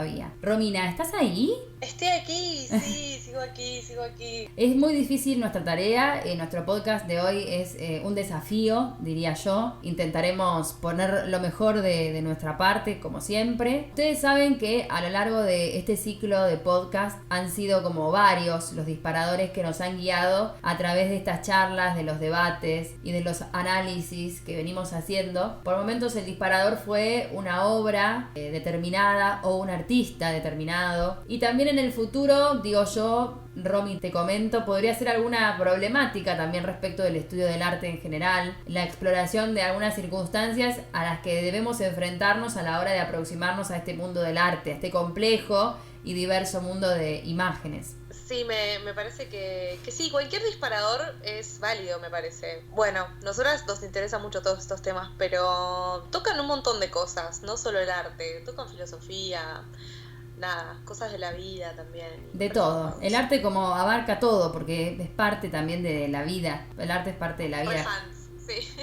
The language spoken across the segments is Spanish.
todavía. Romina, ¿estás ahí? Estoy aquí, sí, sigo aquí. Es muy difícil nuestra tarea. Nuestro podcast de hoy es un desafío, diría yo. Intentaremos poner lo mejor de nuestra parte, como siempre. Ustedes saben que a lo largo de este ciclo de podcast han sido como varios los disparadores que nos han guiado a través de estas charlas, de los debates y de los análisis que venimos haciendo. Por momentos el disparador fue una obra determinada o un artista determinado. Y también en el futuro, digo yo, Romy, te comento, podría ser alguna problemática también respecto del estudio del arte en general, la exploración de algunas circunstancias a las que debemos enfrentarnos a la hora de aproximarnos a este mundo del arte, a este complejo y diverso mundo de imágenes. Sí, me parece que sí, cualquier disparador es válido, me parece. Bueno, nosotras nos interesan mucho todos estos temas, pero tocan un montón de cosas, no solo el arte, tocan filosofía, nada, cosas de la vida también. De todo. El arte como abarca todo, porque es parte también de la vida. El arte es parte de la vida. Fans, sí.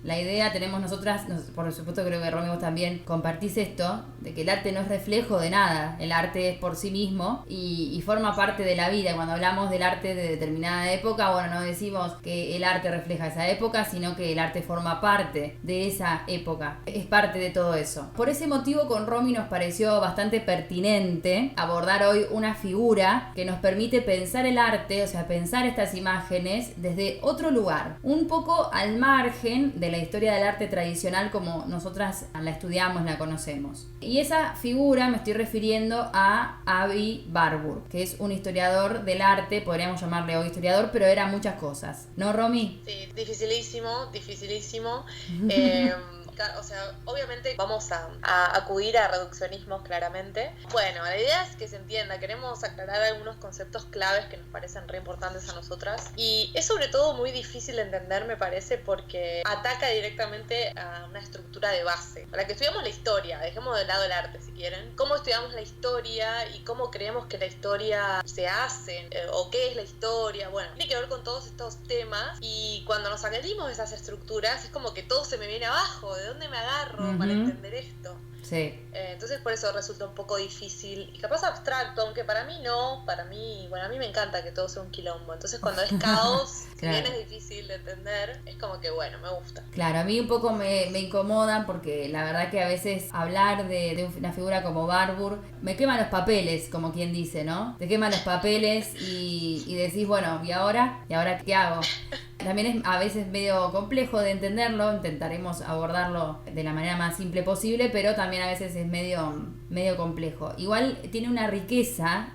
La idea tenemos nosotras, por supuesto creo que Romy vos también compartís esto, de que el arte no es reflejo de nada. El arte es por sí mismo y forma parte de la vida. Cuando hablamos del arte de determinada época, bueno, no decimos que el arte refleja esa época, sino que el arte forma parte de esa época. Es parte de todo eso. Por ese motivo con Romy nos pareció bastante pertinente abordar hoy una figura que nos permite pensar el arte, o sea, pensar estas imágenes desde otro lugar, un poco al margen de la historia del arte tradicional como nosotras la estudiamos, la conocemos. Y esa figura me estoy refiriendo a Avi Warburg, que es un historiador del arte, podríamos llamarle hoy historiador, pero era muchas cosas. ¿No, Romy? Sí, dificilísimo. O sea, obviamente vamos a acudir a reduccionismos claramente. Bueno, la idea es que se entienda, queremos aclarar algunos conceptos claves que nos parecen re importantes a nosotras y es sobre todo muy difícil de entender, me parece, porque ataca directamente a una estructura de base. Para que estudiamos la historia, dejemos de lado el arte si quieren, cómo estudiamos la historia y cómo creemos que la historia se hace o qué es la historia, bueno, tiene que ver con todos estos temas y cuando nos salimos de esas estructuras es como que todo se me viene abajo. ¿De dónde me agarro para entender esto? Sí. Entonces por eso resulta un poco difícil y capaz abstracto, aunque para mí no, a mí me encanta que todo sea un quilombo. Entonces cuando es caos, claro. Si bien es difícil de entender, es como que bueno, me gusta. Claro, a mí un poco me incomoda porque la verdad que a veces hablar de una figura como Warburg me quema los papeles, como quien dice, ¿no? Te quema los papeles y decís, bueno, ¿y ahora? ¿Y ahora qué hago? También es a veces medio complejo de entenderlo, intentaremos abordarlo de la manera más simple posible, pero también a veces es medio complejo. Igual tiene una riqueza,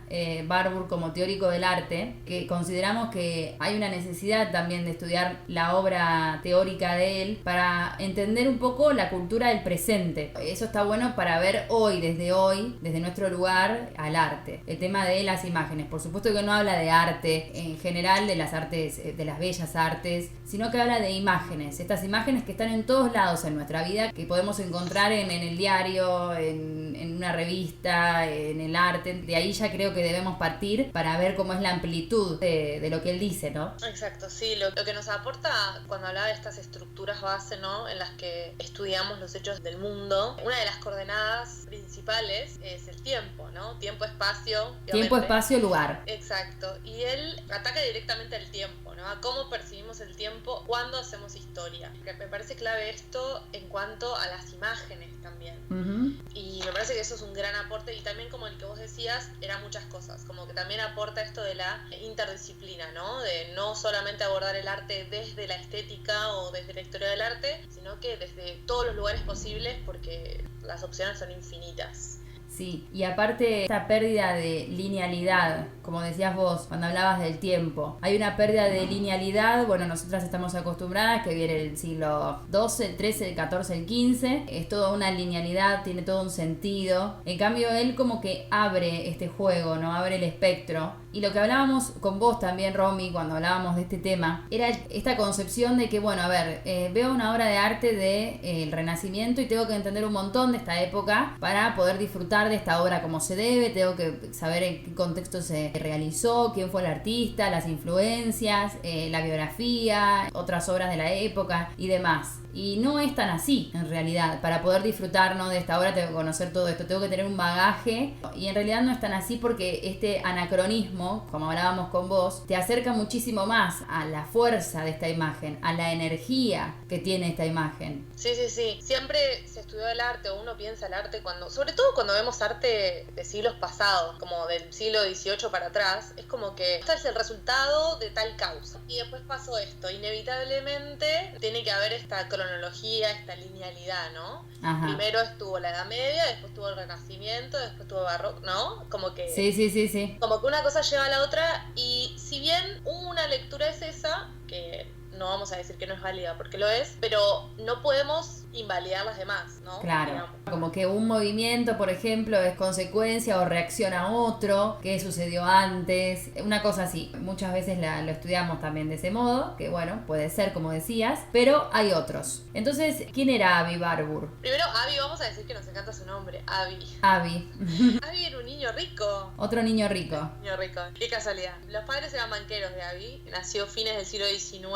Warburg como teórico del arte, que consideramos que hay una necesidad también de estudiar la obra teórica de él para entender un poco la cultura del presente. Eso está bueno para ver hoy, desde nuestro lugar, al arte. El tema de las imágenes. Por supuesto que no habla de arte en general, de las artes, de las bellas artes, sino que habla de imágenes, estas imágenes que están en todos lados en nuestra vida, que podemos encontrar en el diario, en una revista, en el arte. De ahí ya creo que debemos partir para ver cómo es la amplitud de lo que él dice, ¿no? Exacto, sí, lo que nos aporta cuando hablaba de estas estructuras base, ¿no? En las que estudiamos los hechos del mundo, una de las coordenadas principales es el tiempo, ¿no? Tiempo, espacio. Tiempo, espacio, lugar. Exacto, y él ataca directamente el tiempo, ¿no? A cómo percibimos el tiempo cuando hacemos historia. Me parece clave esto en cuanto a las imágenes también. Y me parece que eso es un gran aporte y también como el que vos decías, eran muchas cosas, como que también aporta esto de la interdisciplina, ¿no? De no solamente abordar el arte desde la estética o desde la historia del arte, sino que desde todos los lugares posibles porque las opciones son infinitas. Sí, y aparte esta pérdida de linealidad, como decías vos, cuando hablabas del tiempo, hay una pérdida de linealidad, bueno, nosotras estamos acostumbradas, que viene el siglo XII, el XIII, el XIV, el XV, es toda una linealidad, tiene todo un sentido, en cambio él como que abre este juego, ¿no? Abre el espectro, y lo que hablábamos con vos también, Romy, cuando hablábamos de este tema, era esta concepción de que, bueno, a ver, veo una obra de arte del Renacimiento y tengo que entender un montón de esta época para poder disfrutar de esta obra como se debe, tengo que saber en qué contexto se realizó, quién fue el artista, las influencias, la biografía, otras obras de la época y demás. Y no es tan así, en realidad. Para poder disfrutar, ¿no?, de esta obra tengo que conocer todo esto, tengo que tener un bagaje. Y en realidad no es tan así porque este anacronismo, como hablábamos con vos, te acerca muchísimo más a la fuerza de esta imagen, a la energía que tiene esta imagen. Sí. Siempre se estudió el arte, o uno piensa el arte sobre todo cuando vemos arte de siglos pasados, como del siglo XVIII para atrás, es como que este es el resultado de tal causa. Y después pasó esto. Inevitablemente tiene que haber esta cronología, esta linealidad, ¿no? Ajá. Primero estuvo la Edad Media, después estuvo el Renacimiento, después estuvo el Barroco, ¿no? Como que... Sí. Como que una cosa lleva a la otra, y si bien una lectura es esa, que no vamos a decir que no es válida porque lo es, pero no podemos invalidar las demás, ¿no? Claro, digamos. Como que un movimiento, por ejemplo, es consecuencia o reacción a otro, que sucedió antes, una cosa así. Muchas veces lo estudiamos también de ese modo, que bueno, puede ser como decías, pero hay otros. Entonces, ¿quién era Aby Warburg? Primero, Aby, vamos a decir que nos encanta su nombre, Aby. Aby era un niño rico. Otro niño rico. Niño rico, qué casualidad. Los padres eran banqueros de Aby, nació fines del siglo XIX.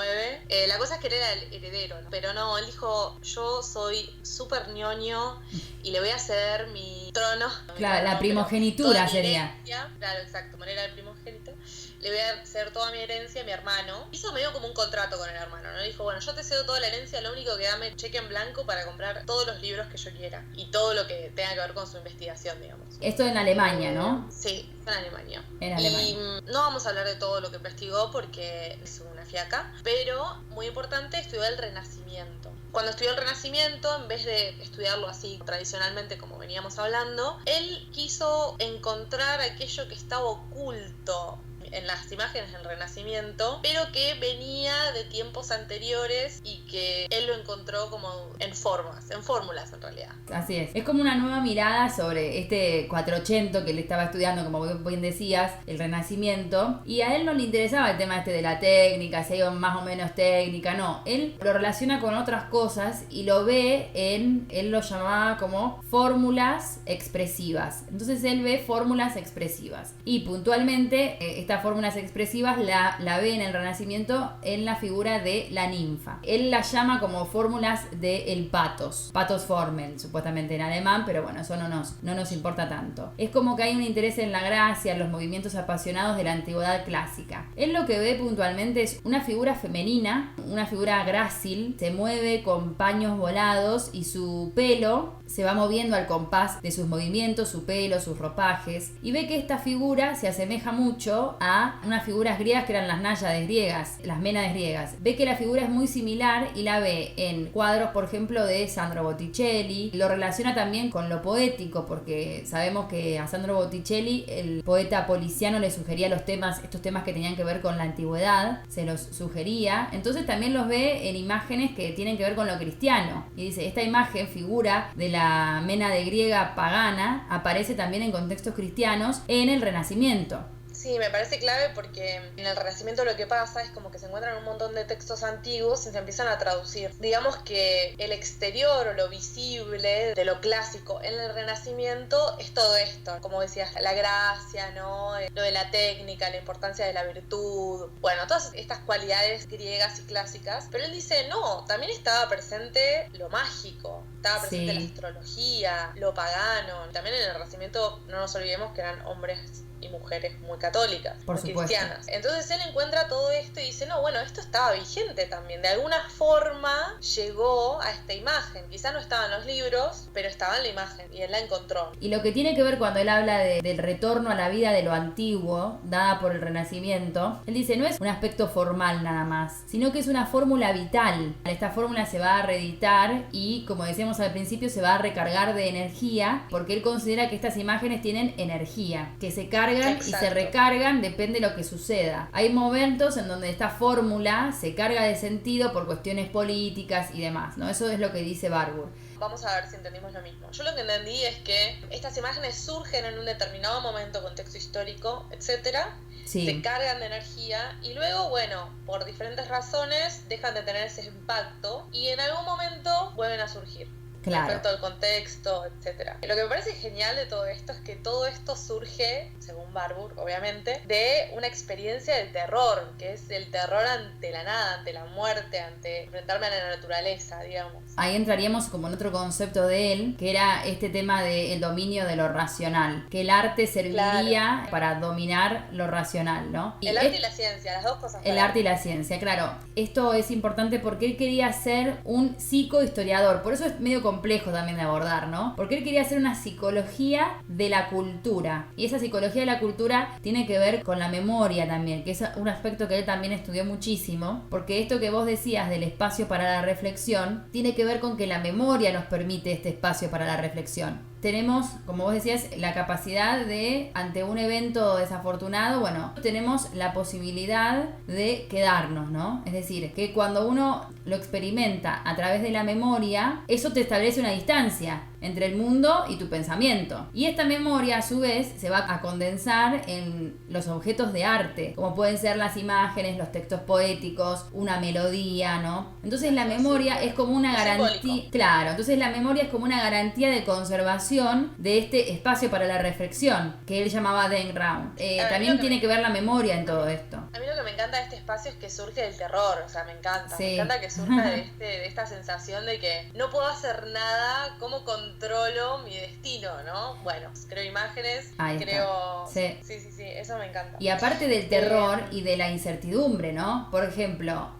La cosa es que él era el heredero, ¿no? Pero no, él dijo, yo soy súper ñoño y le voy a ceder mi trono. Claro, la primogenitura sería. Claro, exacto, como él era el primogénito, le voy a ceder toda mi herencia a mi hermano. Hizo medio como un contrato con el hermano, ¿no? Dijo, bueno, yo te cedo toda la herencia, lo único que dame cheque en blanco para comprar todos los libros que yo quiera y todo lo que tenga que ver con su investigación, digamos. Esto en Alemania, ¿no? Sí, en Alemania. En Alemania. Y no vamos a hablar de todo lo que investigó porque es una fiaca, pero muy importante, estudió el Renacimiento. Cuando estudió el Renacimiento, en vez de estudiarlo así tradicionalmente como veníamos hablando, él quiso encontrar aquello que estaba oculto en las imágenes del Renacimiento, pero que venía de tiempos anteriores y que él lo encontró como en fórmulas en realidad. Así es como una nueva mirada sobre este 480 que él estaba estudiando, como bien decías, el Renacimiento, y a él no le interesaba el tema de la técnica, si hay más o menos técnica, no, él lo relaciona con otras cosas y lo ve él lo llamaba como fórmulas expresivas. Entonces él ve fórmulas expresivas y puntualmente estas fórmulas expresivas la ve en el Renacimiento en la figura de la ninfa. Él la llama como fórmulas del pathos Formel, supuestamente en alemán, pero bueno, eso no nos importa tanto. Es como que hay un interés en la gracia, en los movimientos apasionados de la antigüedad clásica. Él lo que ve puntualmente es una figura femenina, una figura grácil, se mueve con paños volados y su pelo se va moviendo al compás de sus movimientos, su pelo, sus ropajes, y ve que esta figura se asemeja mucho a unas figuras griegas que eran las náyades griegas, las ménades griegas. Ve que la figura es muy similar y la ve en cuadros, por ejemplo, de Sandro Botticelli. Lo relaciona también con lo poético, porque sabemos que a Sandro Botticelli, el poeta policiano, le sugería estos temas que tenían que ver con la antigüedad, se los sugería. Entonces también los ve en imágenes que tienen que ver con lo cristiano. Y dice, esta imagen, figura de la ménade griega pagana, aparece también en contextos cristianos en el Renacimiento. Sí, me parece clave porque en el Renacimiento lo que pasa es como que se encuentran un montón de textos antiguos y se empiezan a traducir. Digamos que el exterior o lo visible de lo clásico en el Renacimiento es todo esto, como decías, la gracia, ¿no? Lo de la técnica, la importancia de la virtud, bueno, todas estas cualidades griegas y clásicas, pero él dice, no, también estaba presente lo mágico, estaba presente la astrología, lo pagano. También en el Renacimiento no nos olvidemos que eran hombres y mujeres muy católicas, por muy supuesto, cristianas. Entonces él encuentra todo esto y dice, no, bueno, esto estaba vigente también. De alguna forma llegó a esta imagen. Quizá no estaba en los libros, pero estaba en la imagen y él la encontró. Y lo que tiene que ver cuando él habla del retorno a la vida de lo antiguo, dada por el Renacimiento, él dice, no es un aspecto formal nada más, sino que es una fórmula vital. Esta fórmula se va a reeditar y, como decíamos al principio, se va a recargar de energía, porque él considera que estas imágenes tienen energía, que se cargan y se recargan, depende de lo que suceda. Hay momentos en donde esta fórmula se carga de sentido por cuestiones políticas y demás, ¿no? Eso es lo que dice Warburg. Vamos a ver si entendimos lo mismo. Yo lo que entendí es que estas imágenes surgen en un determinado momento, contexto histórico, etcétera, se cargan de energía y luego, bueno, por diferentes razones dejan de tener ese impacto y en algún momento vuelven a surgir. Claro. respecto al contexto, etcétera. Lo que me parece genial de todo esto es que todo esto surge, según Barbour, obviamente, de una experiencia de terror, que es el terror ante la nada, ante la muerte, ante enfrentarme a la naturaleza, digamos. Ahí entraríamos como en otro concepto de él, que era este tema del dominio de lo racional, que el arte serviría para dominar lo racional, ¿no? El arte y la ciencia, las dos cosas. El arte y la ciencia, claro. Esto es importante porque él quería ser un psicohistoriador, por eso es medio complejo también de abordar, ¿no? Porque él quería hacer una psicología de la cultura, y esa psicología de la cultura tiene que ver con la memoria también, que es un aspecto que él también estudió muchísimo, porque esto que vos decías del espacio para la reflexión tiene que ver con que la memoria nos permite este espacio para la reflexión. Tenemos, como vos decías, la capacidad de, ante un evento desafortunado, bueno, tenemos la posibilidad de quedarnos, ¿no? Es decir, que cuando uno lo experimenta a través de la memoria, eso te establece una distancia entre el mundo y tu pensamiento. Y esta memoria, a su vez, se va a condensar en los objetos de arte, como pueden ser las imágenes, los textos poéticos, una melodía, ¿no? Entonces la memoria es como una garantía. Claro, entonces la memoria es como una garantía de conservación de este espacio para la reflexión, que él llamaba Den Raum. También tiene que ver la memoria en todo esto. A mí lo que me encanta de este espacio es que surge del terror, o sea, me encanta. Sí. Me encanta que surja de esta sensación de que no puedo hacer nada, ¿cómo controlo mi destino, no? Bueno, creo imágenes, creo... Sí, eso me encanta. Y aparte del terror y de la incertidumbre, ¿no? Por ejemplo,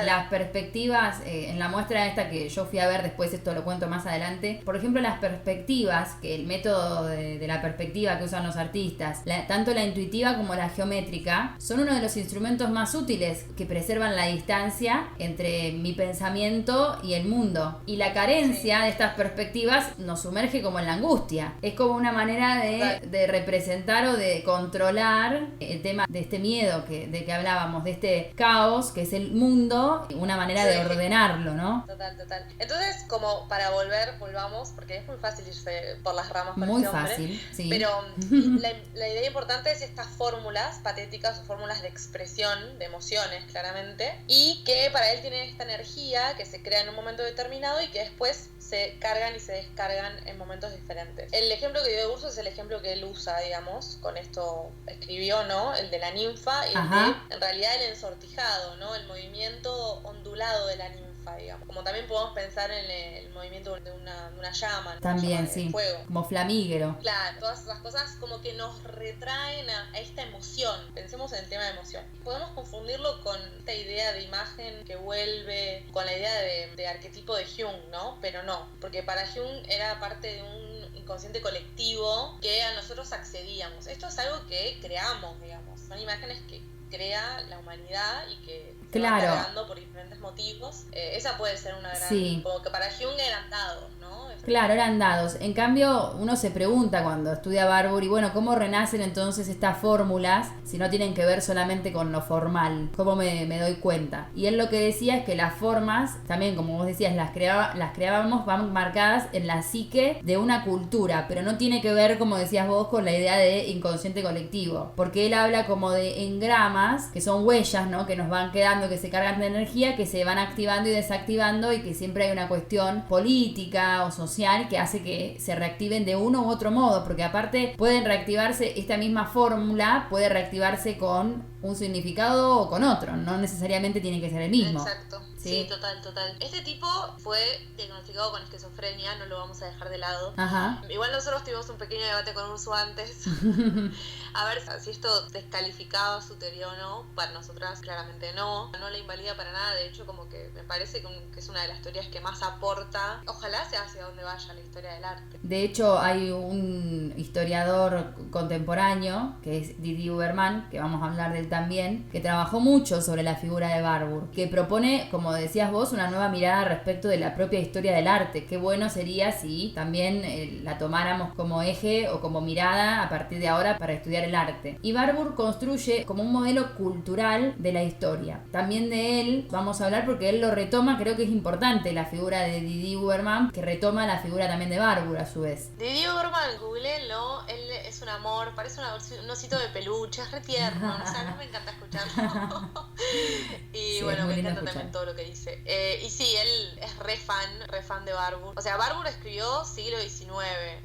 las perspectivas, en la muestra esta que yo fui a ver, después esto lo cuento más adelante, por ejemplo, las perspectivas, que el método de la perspectiva que usan los artistas, tanto la intuitiva como la geométrica, son uno de los instrumentos más útiles que preservan la distancia entre mi pensamiento y el mundo. Y la carencia de estas perspectivas nos sumerge como en la angustia. Es como una manera de representar o de controlar el tema de este miedo de que hablábamos, de este caos que es el mundo, una manera de ordenarlo, ¿no? Total. Entonces, como para volvamos, porque es muy fácil irse por las ramas con muy este hombre, fácil, sí. Pero la idea importante es estas fórmulas patéticas o fórmulas de expresión de emociones, claramente, y que para él tienen esta energía que se crea en un momento determinado y que después se cargan y se descargan en momentos diferentes. El ejemplo que dio de Urso es el ejemplo que él usa, digamos, con esto escribió, ¿no? El de la ninfa y en realidad el ensortijado, ¿no? El movimiento ondulado de la ninfa, digamos. Como también podemos pensar en el movimiento de una llama, ¿no? También, llama de fuego. Como flamígero. Claro, todas esas cosas como que nos retraen a esta emoción. Pensemos en el tema de emoción. Podemos confundirlo con esta idea de imagen que vuelve, con la idea de arquetipo de Jung, ¿no? Pero no, porque para Jung era parte de un inconsciente colectivo que a nosotros accedíamos. Esto es algo que creamos, digamos. Son imágenes que crea la humanidad y que se van cargando por diferentes motivos. Esa puede ser una gran... Como que para Jung eran dados, ¿no? Claro, eran dados. En cambio, uno se pregunta cuando estudia Barbour, y bueno, ¿cómo renacen entonces estas fórmulas si no tienen que ver solamente con lo formal? ¿Cómo me doy cuenta? Y él lo que decía es que las formas, también como vos decías, las creábamos, van marcadas en la psique de una cultura, pero no tiene que ver, como decías vos, con la idea de inconsciente colectivo, porque él habla como de engramas, que son huellas, ¿no? Que nos van quedando, que se cargan de energía, que se van activando y desactivando, y que siempre hay una cuestión política o social que hace que se reactiven de uno u otro modo, porque aparte pueden reactivarse, esta misma fórmula puede reactivarse con un significado o con otro, no necesariamente tiene que ser el mismo. Exacto. Sí, total. Este tipo fue diagnosticado con esquizofrenia, no lo vamos a dejar de lado. Igual nosotros tuvimos un pequeño debate con Urso antes a ver si esto descalificaba su teoría o no. Para nosotras claramente no le invalida para nada. De hecho, como que me parece que es una de las teorías que más aporta. Ojalá sea hacia donde vaya la historia del arte. De hecho, hay un historiador contemporáneo que es Didier Huberman, que vamos a hablar de él también, que trabajó mucho sobre la figura de Barbour, que propone, como decías vos, una nueva mirada respecto de la propia historia del arte. Qué bueno sería si también la tomáramos como eje o como mirada a partir de ahora para estudiar el arte. Y Barbour construye como un modelo cultural de la historia. También de él vamos a hablar porque él lo retoma, creo que es importante la figura de Didier Huberman, que retoma la figura también de Barbour a su vez. Didier Huberman, googleenlo, él es un amor, parece un osito de peluche, es re tierno, o sea, no me encanta escucharlo. Y Sí, es bueno, muy me lindo encanta escuchar. también todo lo que dice. Y sí, él es re fan de Barbour. O sea, Barbour escribió siglo XIX,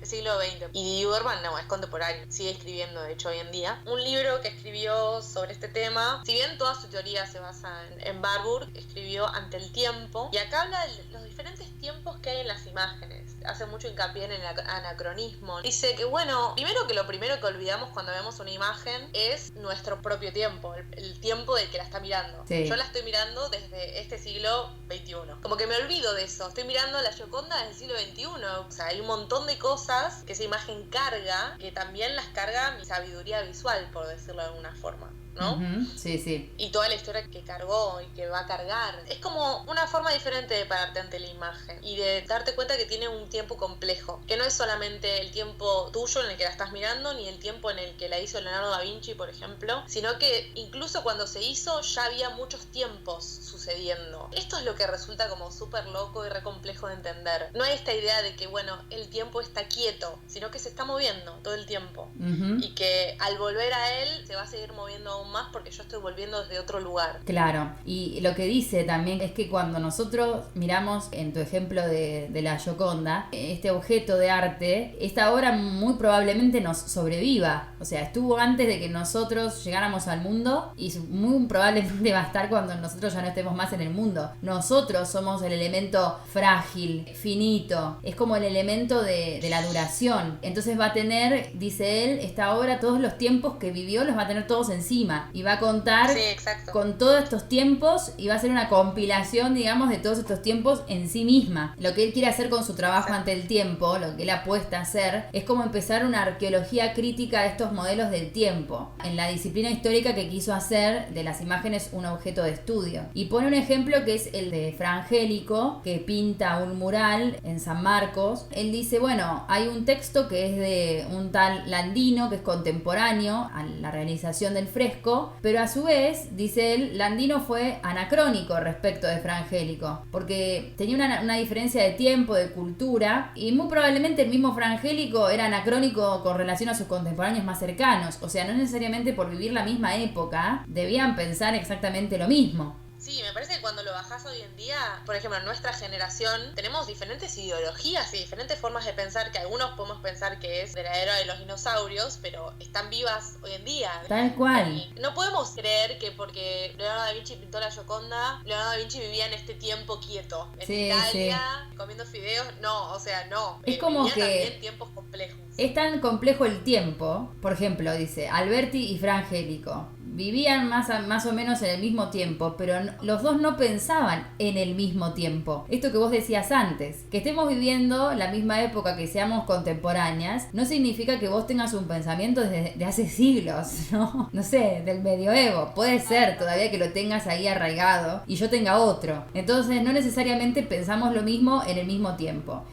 siglo XX. Y Urban no, es contemporáneo. Sigue escribiendo, de hecho, hoy en día. Un libro que escribió sobre este tema, si bien toda su teoría se basa en Barbour, escribió Ante el tiempo. Y acá habla de los diferentes tiempos que hay en las imágenes. Hace mucho hincapié en el anacronismo. Dice que, bueno, lo primero que olvidamos cuando vemos una imagen es nuestro propio tiempo, el tiempo del que la está mirando. Sí. Yo la estoy mirando desde este siglo XXI. Como que me olvido de eso. Estoy mirando la Gioconda desde el siglo XXI. O sea, hay un montón de cosas que esa imagen carga, que también las carga mi sabiduría visual, por decirlo de alguna forma, ¿no? Uh-huh. Sí, sí. Y toda la historia que cargó y que va a cargar. Es como una forma diferente de pararte ante la imagen y de darte cuenta que tiene un tiempo complejo, que no es solamente el tiempo tuyo en el que la estás mirando, ni el tiempo en el que la hizo Leonardo da Vinci, por ejemplo, sino que incluso cuando se hizo ya había muchos tiempos sucediendo. Esto es lo que resulta como súper loco y re complejo de entender. No hay esta idea de que, bueno, el tiempo está quieto, sino que se está moviendo todo el tiempo. Uh-huh. Y que al volver a él se va a seguir moviendo aún más porque yo estoy volviendo desde otro lugar. Claro, y lo que dice también es que cuando nosotros miramos en tu ejemplo de la Gioconda, este objeto de arte, esta obra muy probablemente nos sobreviva. O sea, estuvo antes de que nosotros llegáramos al mundo y muy probablemente va a estar cuando nosotros ya no estemos más en el mundo. Nosotros somos el elemento frágil, finito, es como el elemento de la duración. Entonces va a tener, dice él, esta obra, todos los tiempos que vivió los va a tener todos encima y va a contar Sí, exacto. con todos estos tiempos y va a ser una compilación, digamos, de todos estos tiempos en sí misma. Lo que él quiere hacer con su trabajo ante el tiempo, lo que él apuesta a hacer, es como empezar una arqueología crítica de estos modelos del tiempo, en la disciplina histórica que quiso hacer de las imágenes un objeto de estudio. Y pone un ejemplo que es el de Fra Angelico, que pinta un mural en San Marcos. Él dice, bueno, hay un texto que es de un tal Landino, que es contemporáneo a la realización del fresco, pero a su vez, dice él, Landino fue anacrónico respecto de Fra Angelico, porque tenía una diferencia de tiempo, de cultura, y muy probablemente el mismo Fra Angelico era anacrónico con relación a sus contemporáneos más cercanos. O sea, no necesariamente por vivir la misma época debían pensar exactamente lo mismo. Sí, me parece que cuando lo bajás hoy en día, por ejemplo, en nuestra generación, tenemos diferentes ideologías y diferentes formas de pensar, que algunos podemos pensar que es de la era de los dinosaurios, pero están vivas hoy en día. Tal cual. Y no podemos creer que porque Leonardo da Vinci pintó la Gioconda, Leonardo da Vinci vivía en este tiempo quieto, en Sí, Italia, comiendo fideos. No, o sea, no. Es como vivía que también tiempos complejos. es tan complejo el tiempo. Por ejemplo, dice Alberti y Fra Angelico vivían más o menos en el mismo tiempo, pero los dos no pensaban en el mismo tiempo. Esto que vos decías antes, que estemos viviendo la misma época, que seamos contemporáneas, no significa que vos tengas un pensamiento de hace siglos, ¿no? No sé, del medioevo. Puede ser todavía que lo tengas ahí arraigado y yo tenga otro. Entonces no necesariamente pensamos lo mismo en el mismo tiempo.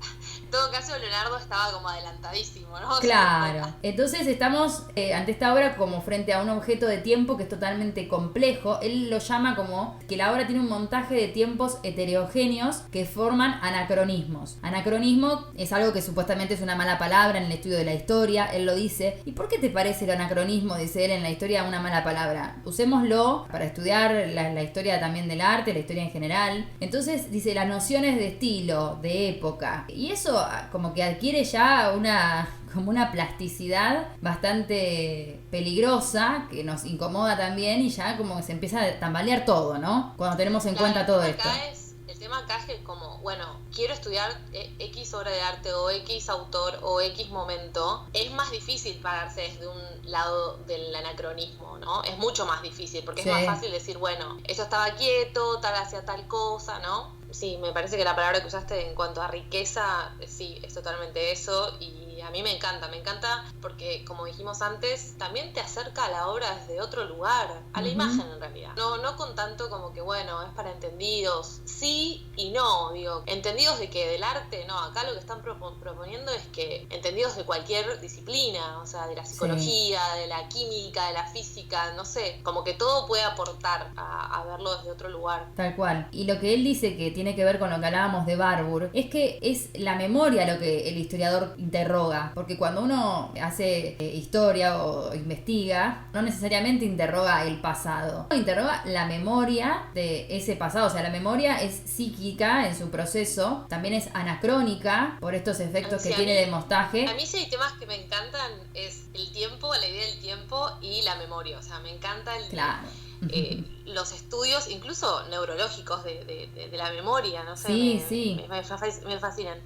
En todo caso, Leonardo estaba como adelantadísimo, ¿no? Claro. Entonces estamos ante esta obra como frente a un objeto de tiempo que es totalmente complejo. Él lo llama como que la obra tiene un montaje de tiempos heterogéneos que forman anacronismos. Anacronismo es algo que supuestamente es una mala palabra en el estudio de la historia. Él lo dice. ¿Y por qué te parece el anacronismo, dice él, en la historia una mala palabra? Usémoslo para estudiar la historia también del arte, la historia en general. Entonces dice las nociones de estilo, de época. Y eso como que adquiere ya como una plasticidad bastante peligrosa que nos incomoda también y ya como que se empieza a tambalear todo, ¿no? Cuando tenemos en cuenta todo esto. El tema acá es que como, bueno, quiero estudiar X obra de arte o X autor o X momento, es más difícil pararse desde un lado del anacronismo, ¿no? Es mucho más difícil porque Sí. Es más fácil decir, bueno, eso estaba quieto, tal hacía tal cosa, ¿no? Sí, me parece que la palabra que usaste en cuanto a riqueza, sí, es totalmente eso y a mí me encanta porque como dijimos antes, también te acerca a la obra desde otro lugar, a la imagen en realidad. No con tanto como que bueno, es para entendidos, sí y no, digo, entendidos de que del arte, no, acá lo que están proponiendo es que entendidos de cualquier disciplina, o sea, de la psicología, sí, de la química, de la física, no sé, como que todo puede aportar a verlo desde otro lugar. Tal cual. Y lo que él dice que tiene que ver con lo que hablábamos de Barbour, es que es la memoria lo que el historiador interroga. interroga, porque cuando uno hace historia o investiga, no necesariamente interroga el pasado, interroga la memoria de ese pasado. O sea, la memoria es psíquica en su proceso, también es anacrónica por estos efectos que tiene de montaje. A mí sí hay temas que me encantan, es el tiempo, la idea del tiempo y la memoria. O sea, me encanta los estudios, incluso neurológicos de la memoria, no sé, me fascinan.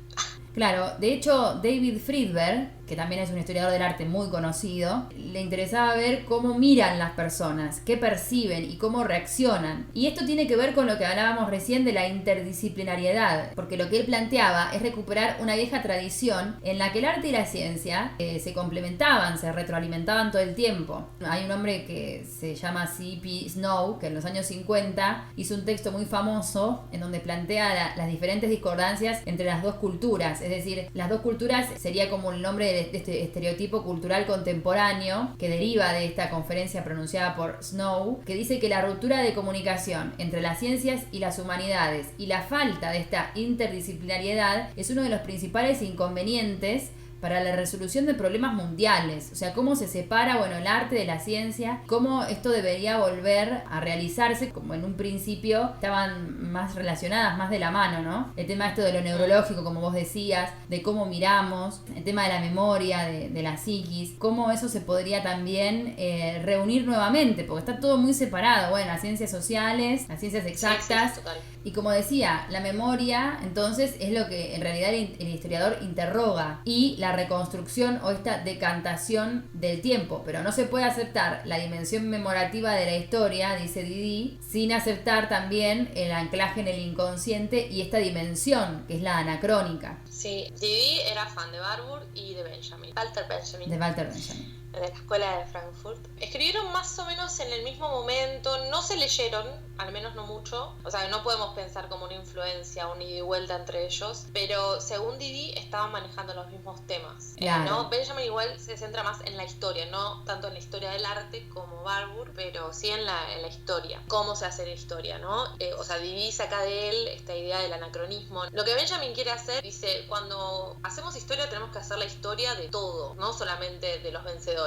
Claro, de hecho David Friedberg, que también es un historiador del arte muy conocido, le interesaba ver cómo miran las personas, qué perciben y cómo reaccionan. Y esto tiene que ver con lo que hablábamos recién de la interdisciplinariedad, porque lo que él planteaba es recuperar una vieja tradición en la que el arte y la ciencia se complementaban, se retroalimentaban todo el tiempo. Hay un hombre que se llama C.P. Snow, que en los años 50 hizo un texto muy famoso en donde plantea las diferentes discordancias entre las dos culturas. Es decir, las dos culturas sería como el nombre de este estereotipo cultural contemporáneo que deriva de esta conferencia pronunciada por Snow, que dice que la ruptura de comunicación entre las ciencias y las humanidades y la falta de esta interdisciplinariedad es uno de los principales inconvenientes para la resolución de problemas mundiales. O sea, cómo se separa, bueno, el arte de la ciencia, cómo esto debería volver a realizarse, como en un principio estaban más relacionadas, más de la mano, ¿no? El tema esto de lo neurológico, como vos decías, de cómo miramos, el tema de la memoria, de la psiquis, cómo eso se podría también reunir nuevamente, porque está todo muy separado. Bueno, las ciencias sociales, las ciencias exactas. Sí, total. Y como decía, la memoria, entonces, es lo que en realidad el historiador interroga, y la reconstrucción o esta decantación del tiempo. Pero no se puede aceptar la dimensión memorativa de la historia, dice Didi, sin aceptar también el anclaje en el inconsciente y esta dimensión, que es la anacrónica. Sí, Didi era fan de Barbour y de Benjamin. Walter Benjamin. De Walter Benjamin. De la escuela de Frankfurt. Escribieron más o menos en el mismo momento, no se leyeron, al menos no mucho, o sea, no podemos pensar como una influencia, un ida y vuelta entre ellos, pero según Didi estaban manejando los mismos temas, claro. ¿no? Benjamin igual se centra más en la historia, no tanto en la historia del arte como Barbour, pero sí en la historia, cómo se hace la historia, ¿no? O sea, Didi saca de él esta idea del anacronismo. Lo que Benjamin quiere hacer, dice, cuando hacemos historia tenemos que hacer la historia de todo, no solamente de los vencedores,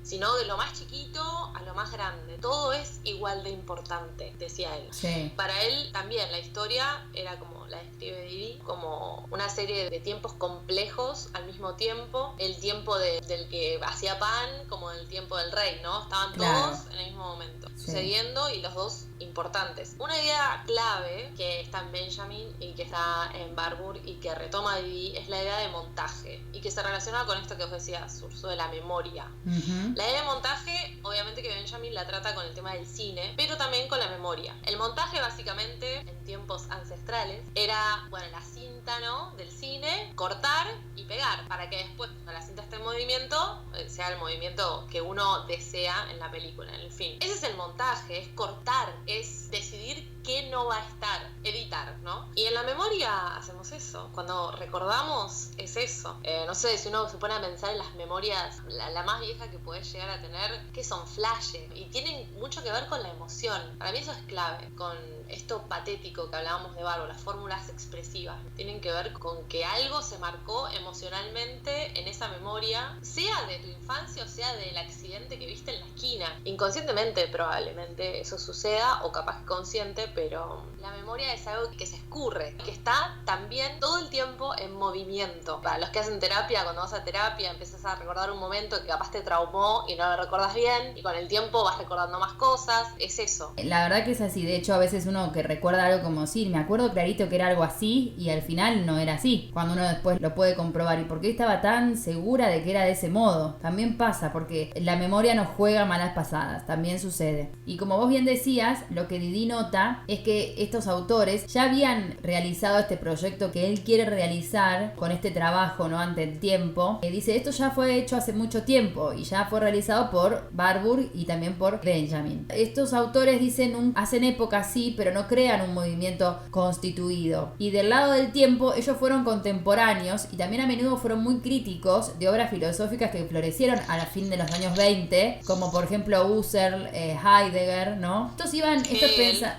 sino de lo más chiquito a lo más grande. Todo es igual de importante, decía él. Sí. Para él también la historia era, como la describe Didi, como una serie de tiempos complejos al mismo tiempo. El tiempo del que hacía pan, como el tiempo del rey, ¿no? Estaban todos en el mismo momento, sucediendo, y los dos importantes. Una idea clave que está en Benjamin y que está en Barbour y que retoma Didi es la idea de montaje, y que se relaciona con esto que vos decías, Urso, de la memoria. Uh-huh. La idea de montaje, obviamente que Benjamin la trata con el tema del cine, pero también con la memoria. El montaje, básicamente, en tiempos ancestrales, era, bueno, la cinta, ¿no?, del cine, cortar y pegar, para que después, cuando la cinta esté en movimiento, sea el movimiento que uno desea en la película, en el film. Ese es el montaje, es cortar, es decidir qué no va a estar, editar, ¿no? Y en la memoria hacemos eso, cuando recordamos es eso. No sé, si uno se pone a pensar en las memorias, la más vieja que podés llegar a tener, que son flashes, y tienen mucho que ver con la emoción. Para mí eso es clave, con esto patético que hablábamos de Barbour, las fórmulas expresivas, tienen que ver con que algo se marcó emocionalmente en esa memoria, sea de tu infancia o sea del accidente que viste en la esquina. Inconscientemente probablemente eso suceda, o capaz consciente, pero la memoria es algo que se escurre, que está también todo el tiempo en movimiento. Para los que hacen terapia, cuando vas a terapia empiezas a recordar un momento que capaz te traumó y no lo recuerdas bien, y con el tiempo vas recordando más cosas, es eso. La verdad que es así. De hecho, a veces uno que recuerda algo como, sí, me acuerdo clarito que era algo así, y al final no era así, cuando uno después lo puede comprobar. ¿Y por qué estaba tan segura de que era de ese modo? También pasa, porque la memoria nos juega malas pasadas, también sucede. Y como vos bien decías, lo que Didi nota es que estos autores ya habían realizado este proyecto que él quiere realizar con este trabajo, ¿no?, ante el tiempo. Dice, esto ya fue hecho hace mucho tiempo y ya fue realizado por Barbour y también por Benjamin. Estos autores dicen, hacen época sí, pero no crean un movimiento constituido. rápido. Y del lado del tiempo, ellos fueron contemporáneos y también a menudo fueron muy críticos de obras filosóficas que florecieron a la fin de los años 20, como por ejemplo Husserl, Heidegger, ¿no?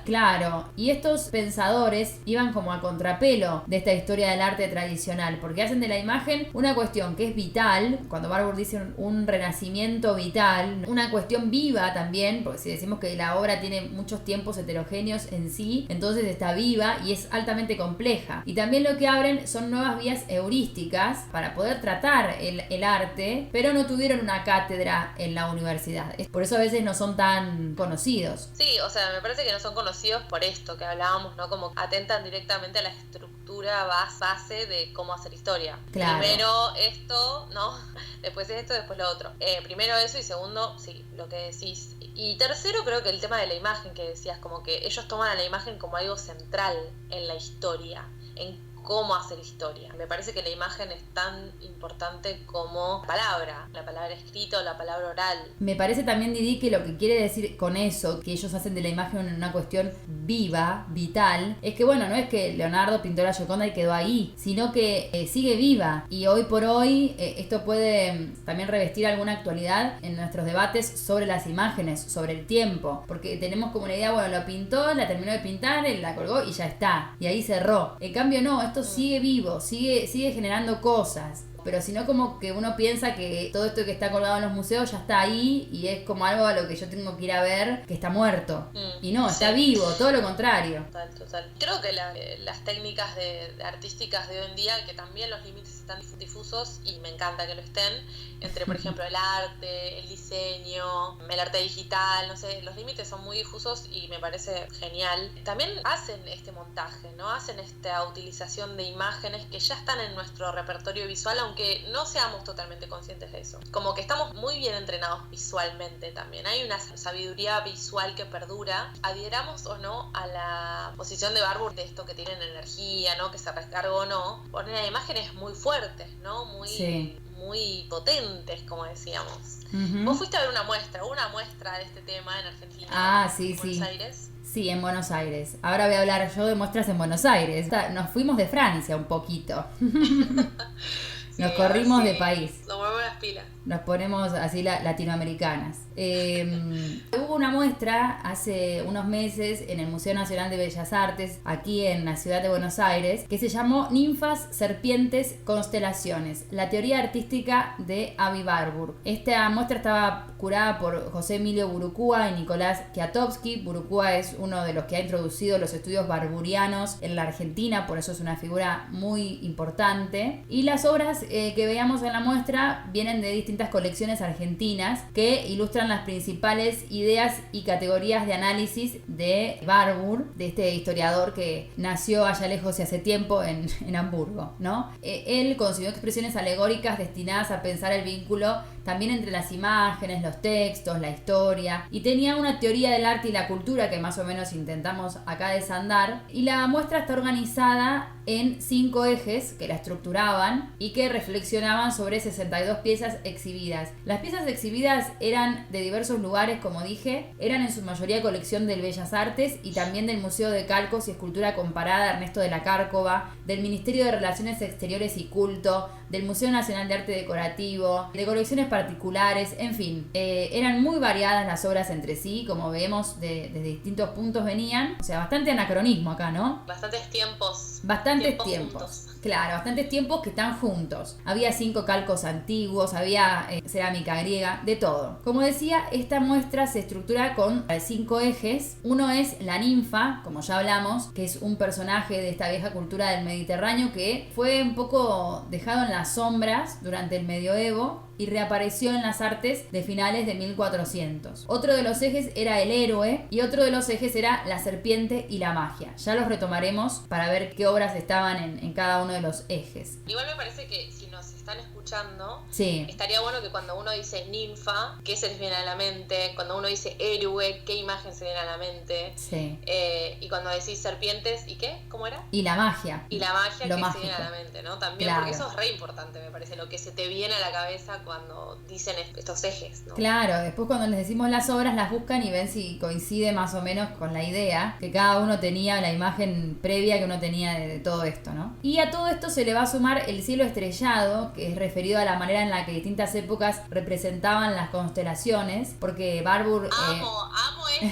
Claro, y estos pensadores iban como a contrapelo de esta historia del arte tradicional, porque hacen de la imagen una cuestión que es vital, cuando Barbour dice un renacimiento vital, una cuestión viva también, porque si decimos que la obra tiene muchos tiempos heterogéneos en sí, entonces está viva y es altamente compleja. Y también lo que abren son nuevas vías heurísticas para poder tratar el arte, pero no tuvieron una cátedra en la universidad. Por eso a veces no son tan conocidos. Sí, o sea, me parece que no son conocidos por esto que hablábamos, ¿no? Como atentan directamente a la estructura base de cómo hacer historia. Claro. Primero esto, ¿no? Después esto, después lo otro. Primero eso y segundo, sí, lo que decís. Y tercero, creo que el tema de la imagen que decías, como que ellos toman a la imagen como algo central en la historia, en cómo hacer historia. Me parece que la imagen es tan importante como la palabra escrita o la palabra oral. Me parece también, Didi, que lo que quiere decir con eso, que ellos hacen de la imagen una cuestión viva, vital, es que bueno, no es que Leonardo pintó la Gioconda y quedó ahí, sino que sigue viva. Y hoy por hoy esto puede también revestir alguna actualidad en nuestros debates sobre las imágenes, sobre el tiempo, porque tenemos como una idea, bueno, lo pintó, la terminó de pintar, él la colgó y ya está, y ahí cerró. En cambio no, esto sigue vivo, sigue generando cosas. Pero si no, como que uno piensa que todo esto que está colgado en los museos ya está ahí y es como algo a lo que yo tengo que ir a ver que está muerto. Y no, está vivo, todo lo contrario. Total. Creo que las técnicas artísticas de hoy en día, que también los límites están difusos y me encanta que lo estén, entre por ejemplo el arte, el diseño, el arte digital, no sé, los límites son muy difusos y me parece genial. También hacen este montaje, ¿no? Hacen esta utilización de imágenes que ya están en nuestro repertorio visual, aunque no seamos totalmente conscientes de eso. Como que estamos muy bien entrenados visualmente también. Hay una sabiduría visual que perdura. Adhieramos o no a la posición de Barbour de esto que tienen energía, ¿no? Que se recargó o no. Ponen imágenes muy fuertes, ¿no? Muy potentes, como decíamos. Uh-huh. Vos fuiste a ver una muestra de este tema en Argentina. Sí, en Buenos Aires. Sí, en Buenos Aires. Ahora voy a hablar yo de muestras en Buenos Aires. Nos fuimos de Francia un poquito. Nos corrimos de país. Nos movemos las pilas. Nos ponemos así latinoamericanas. Hubo una muestra hace unos meses en el Museo Nacional de Bellas Artes, aquí en la ciudad de Buenos Aires, que se llamó Ninfas, Serpientes, Constelaciones, la teoría artística de Aby Warburg. Esta muestra estaba curada por José Emilio Burucúa y Nicolás Kwiatkowski. Burucúa es uno de los que ha introducido los estudios barburianos en la Argentina, por eso es una figura muy importante. Y las obras que veamos en la muestra vienen de distintas colecciones argentinas que ilustran las principales ideas y categorías de análisis de Warburg, de este historiador que nació allá lejos y hace tiempo en Hamburgo, ¿no? Él consiguió expresiones alegóricas destinadas a pensar el vínculo también entre las imágenes, los textos, la historia, y tenía una teoría del arte y la cultura que más o menos intentamos acá desandar, y la muestra está organizada en 5 ejes que la estructuraban y que reflexionaban sobre 62 piezas exhibidas. Las piezas exhibidas eran de diversos lugares, como dije, eran en su mayoría colección del Bellas Artes y también del Museo de Calcos y Escultura Comparada Ernesto de la Cárcova, del Ministerio de Relaciones Exteriores y Culto, del Museo Nacional de Arte Decorativo, de colecciones particulares, en fin, eran muy variadas las obras entre sí, como vemos, desde distintos puntos venían, o sea, bastante anacronismo acá, ¿no? Bastantes tiempos. Bastantes tiempos. Claro, bastantes tiempos que están juntos. Había 5 calcos antiguos, había cerámica griega, de todo. Como decía, esta muestra se estructura con 5 ejes. Uno es la ninfa, como ya hablamos, que es un personaje de esta vieja cultura del Mediterráneo que fue un poco dejado en las sombras durante el medioevo y reapareció en las artes de finales de 1400. Otro de los ejes era el héroe y otro de los ejes era la serpiente y la magia. Ya los retomaremos para ver qué obras estaban en cada uno de los ejes. Igual me parece que si nos están escuchando, sí, estaría bueno que cuando uno dice ninfa, ¿qué se les viene a la mente? Cuando uno dice héroe, ¿qué imagen se viene a la mente? Sí. Y cuando decís serpientes, ¿y qué? ¿Cómo era? Y la magia. Y la magia, lo que mágico. se viene a la mente, ¿no? También, claro, porque eso es re importante, me parece, lo que se te viene a la cabeza cuando dicen estos ejes, ¿no? Claro, después cuando les decimos las obras las buscan y ven si coincide más o menos con la idea que cada uno tenía, la imagen previa que uno tenía de todo esto, ¿no? Y a todo esto se le va a sumar el cielo estrellado, que es referido a la manera en la que distintas épocas representaban las constelaciones, porque Barbour... Amo esto.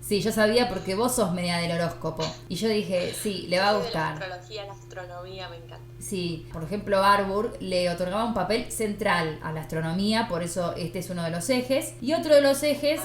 Sí, yo sabía porque vos sos media del horóscopo. Y yo dije, sí, le va a gustar. La astrología, la astronomía, me encanta. Sí, por ejemplo, Barbour le otorgaba un papel central a la astronomía, por eso este es uno de los ejes. Y otro de los ejes...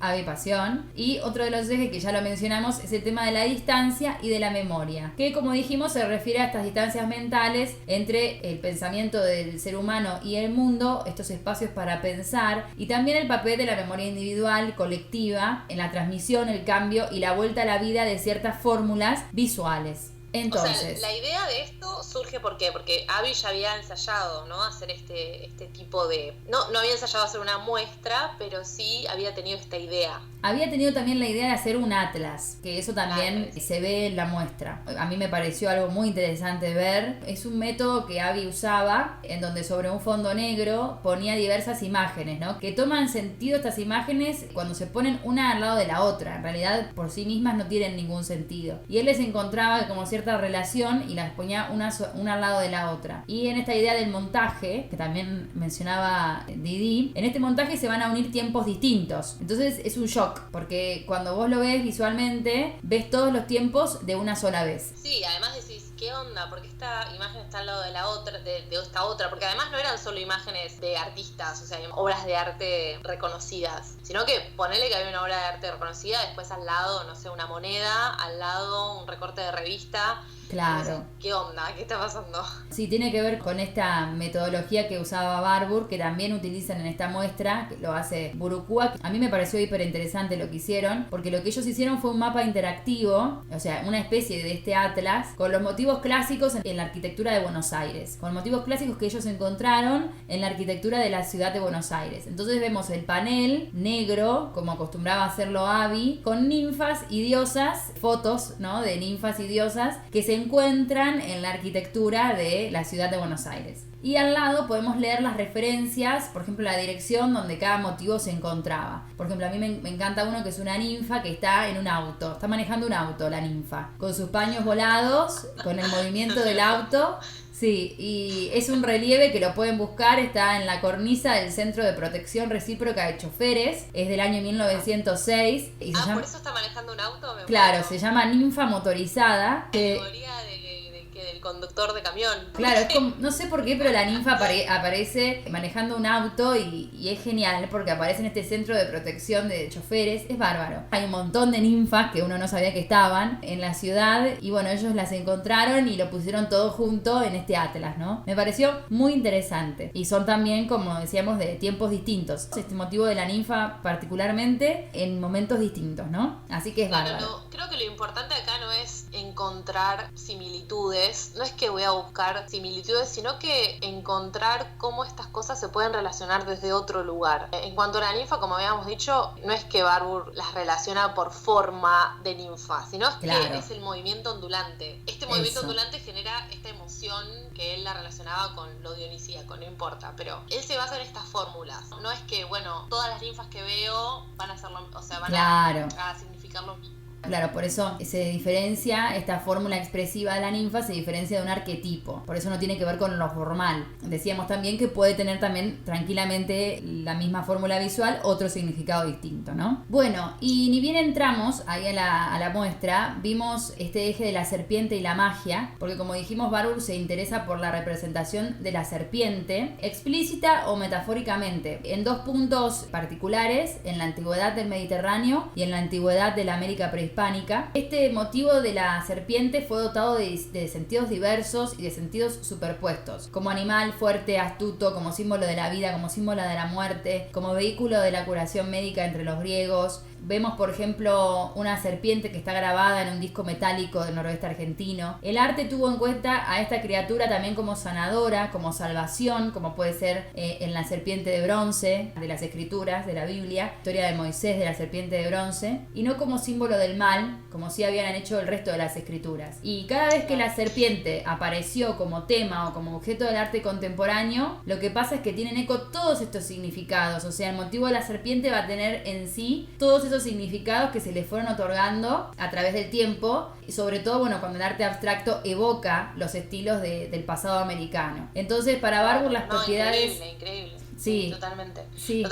Avipasión. Y otro de los ejes que ya lo mencionamos es el tema de la distancia y de la memoria, que como dijimos se refiere a estas distancias mentales entre el pensamiento del ser humano y el mundo, estos espacios para pensar, y también el papel de la memoria individual, colectiva, en la transmisión, el cambio y la vuelta a la vida de ciertas fórmulas visuales. Entonces, o sea, la idea de esto surge ¿por qué? Porque Abby ya había ensayado, ¿no? Hacer este tipo de... No había ensayado hacer una muestra, pero sí había tenido esta idea. Había tenido también la idea de hacer un atlas, que eso también se ve en la muestra. A mí me pareció algo muy interesante ver. Es un método que Abby usaba, en donde sobre un fondo negro ponía diversas imágenes, ¿no? Que toman sentido estas imágenes cuando se ponen una al lado de la otra. En realidad, por sí mismas no tienen ningún sentido. Y él les encontraba como cierta relación y las ponía una al lado de la otra. Y en esta idea del montaje, que también mencionaba Didi, en este montaje se van a unir tiempos distintos. Entonces es un shock, porque cuando vos lo ves visualmente, ves todos los tiempos de una sola vez. Sí, además decís, ¿qué onda? Porque esta imagen está al lado de la otra, de esta otra, porque además no eran solo imágenes de artistas, o sea, obras de arte reconocidas, sino que ponele que había una obra de arte reconocida, después al lado, no sé, una moneda, al lado un recorte de revista. Claro. ¿Qué onda? ¿Qué está pasando? Sí, tiene que ver con esta metodología que usaba Barbour, que también utilizan en esta muestra, que lo hace Burukua. A mí me pareció hiper interesante lo que hicieron, porque lo que ellos hicieron fue un mapa interactivo, o sea, una especie de este atlas, con los motivos clásicos en la arquitectura de Buenos Aires, con motivos clásicos que ellos encontraron en la arquitectura de la ciudad de Buenos Aires. Entonces vemos el panel negro, como acostumbraba hacerlo Abby, con ninfas y diosas, fotos, ¿no?, de ninfas y diosas que se encuentran en la arquitectura de la ciudad de Buenos Aires. Y al lado podemos leer las referencias, por ejemplo, la dirección donde cada motivo se encontraba. Por ejemplo, a mí me encanta uno que es una ninfa que está en un auto, está manejando un auto la ninfa, con sus paños volados, con el movimiento del auto. Sí, y es un relieve que lo pueden buscar, está en la cornisa del Centro de Protección Recíproca de Choferes, es del año 1906. Y se llama... ¿por eso está manejando un auto? Claro, se llama ninfa motorizada. Categoría del conductor de camión. Claro, es como, no sé por qué, pero la ninfa aparece manejando un auto y es genial porque aparece en este centro de protección de choferes, es bárbaro. Hay un montón de ninfas que uno no sabía que estaban en la ciudad y bueno, ellos las encontraron y lo pusieron todo junto en este atlas, ¿no? Me pareció muy interesante y son también, como decíamos, de tiempos distintos. Este motivo de la ninfa particularmente en momentos distintos, ¿no? Así que es bárbaro. Claro, creo que lo importante acá no es encontrar similitudes, no es que voy a buscar similitudes, sino que encontrar cómo estas cosas se pueden relacionar desde otro lugar. En cuanto a la ninfa, como habíamos dicho, no es que Barbour las relaciona por forma de ninfa, sino que es el movimiento ondulante. Este movimiento ondulante genera esta emoción que él la relacionaba con lo dionisíaco, no importa, pero él se basa en estas fórmulas. No es que, bueno, todas las ninfas que veo van a ser a significar lo mismo. Claro, por eso se diferencia, esta fórmula expresiva de la ninfa se diferencia de un arquetipo. Por eso no tiene que ver con lo formal. Decíamos también que puede tener también tranquilamente la misma fórmula visual, otro significado distinto, ¿no? Bueno, y ni bien entramos ahí a la muestra, vimos este eje de la serpiente y la magia, porque como dijimos, Barbour se interesa por la representación de la serpiente, explícita o metafóricamente, en dos puntos particulares, en la antigüedad del Mediterráneo y en la antigüedad de la América prehispánica. Este motivo de la serpiente fue dotado de sentidos diversos y de sentidos superpuestos, como animal fuerte, astuto, como símbolo de la vida, como símbolo de la muerte, como vehículo de la curación médica entre los griegos, Vemos, por ejemplo, una serpiente que está grabada en un disco metálico del noroeste argentino. El arte tuvo en cuenta a esta criatura también como sanadora, como salvación, como puede ser en la serpiente de bronce de las escrituras de la Biblia, historia de Moisés de la serpiente de bronce, y no como símbolo del mal, como sí habían hecho el resto de las escrituras. Y cada vez que la serpiente apareció como tema o como objeto del arte contemporáneo, lo que pasa es que tienen eco todos estos significados. O sea, el motivo de la serpiente va a tener en sí todos esos significados que se le fueron otorgando a través del tiempo, y sobre todo, bueno, cuando el arte abstracto evoca los estilos del pasado americano. Entonces, para Barbour las propiedades... Increíble. Sí, totalmente. Sí.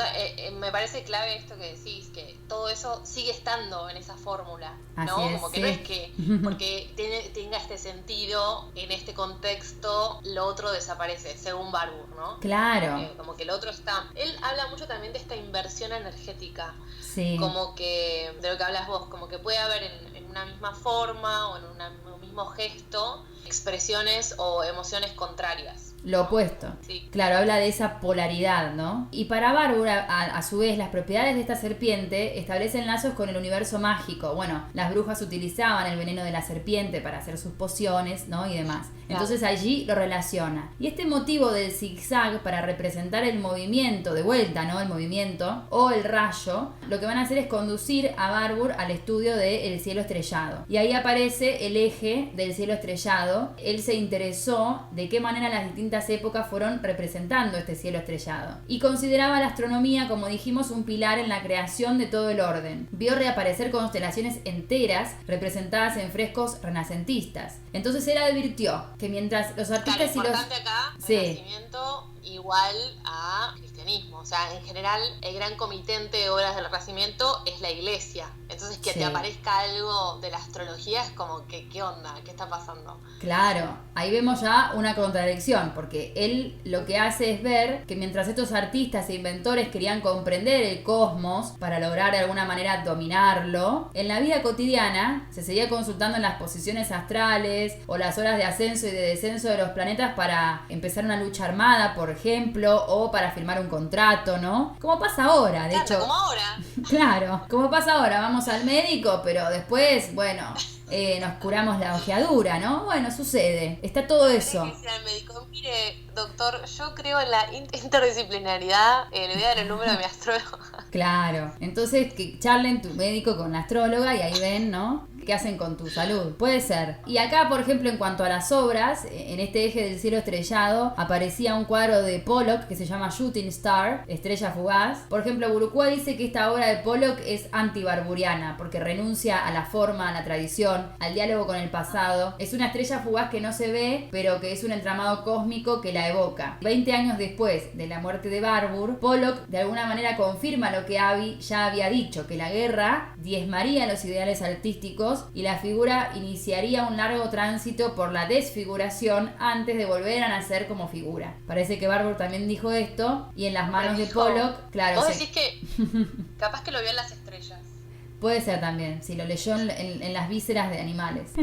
Me parece clave esto que decís, que todo eso sigue estando en esa fórmula, ¿no? Así es, como que sí. no es que porque tenga este sentido en este contexto, lo otro desaparece, según Barbour, ¿no? Claro. Como que lo otro está... Él habla mucho también de esta inversión energética, Sí. como que, de lo que hablas vos, como que puede haber en una misma forma o en un mismo gesto expresiones o emociones contrarias. Lo opuesto. Sí. Claro, habla de esa polaridad, ¿no? Y para Barbour, a su vez, las propiedades de esta serpiente establecen lazos con el universo mágico. Bueno, las brujas utilizaban el veneno de la serpiente para hacer sus pociones, ¿no? Y demás. Entonces allí lo relaciona. Y este motivo del zigzag para representar el movimiento, de vuelta, ¿no? El movimiento, o el rayo, lo que van a hacer es conducir a Barbour al estudio del cielo estrellado. Y ahí aparece el eje del cielo estrellado. Él se interesó de qué manera las distintas épocas fueron representando este cielo estrellado. Y consideraba la astronomía, como dijimos, un pilar en la creación de todo el orden. Vio reaparecer constelaciones enteras representadas en frescos renacentistas. Entonces él advirtió que mientras los artistas y los... importante acá, Renacimiento igual a cristianismo. O sea, en general, el gran comitente de obras del Renacimiento es la iglesia. Entonces, que te aparezca algo de la astrología es como que, ¿qué onda? ¿Qué está pasando? Claro, ahí vemos ya una contradicción, porque él lo que hace es ver que mientras estos artistas e inventores querían comprender el cosmos para lograr de alguna manera dominarlo, en la vida cotidiana se seguía consultando en las posiciones astrales o las horas de ascenso y de descenso de los planetas para empezar una lucha armada, por ejemplo, o para firmar un contrato, ¿no? Como pasa ahora, de hecho. Como ahora. Claro, como pasa ahora, vamos al médico, pero después, bueno, nos curamos la ojeadura, ¿no? Bueno, sucede, está todo eso. Que decía el médico, mire, doctor, yo creo en la interdisciplinaridad, le voy a dar el número de mi astrólogo. Claro, entonces que charlen tu médico con la astróloga y ahí ven, ¿no? ¿Qué hacen con tu salud? Puede ser. Y acá, por ejemplo, en cuanto a las obras, en este eje del cielo estrellado aparecía un cuadro de Pollock que se llama Shooting Star, Estrella Fugaz. Por ejemplo, Burucua dice que esta obra de Pollock es antibarburiana porque renuncia a la forma, a la tradición, al diálogo con el pasado. Es una estrella fugaz que no se ve, pero que es un entramado cósmico que la evoca. 20 años después de la muerte de Barbour, Pollock de alguna manera confirma lo que Abby ya había dicho, que la guerra diezmaría los ideales artísticos y la figura iniciaría un largo tránsito por la desfiguración antes de volver a nacer como figura. Parece que Barbour también dijo esto, y en las manos de Pollock, claro. Vos decís que capaz que lo vio en las estrellas. Puede ser también, si lo leyó en las vísceras de animales.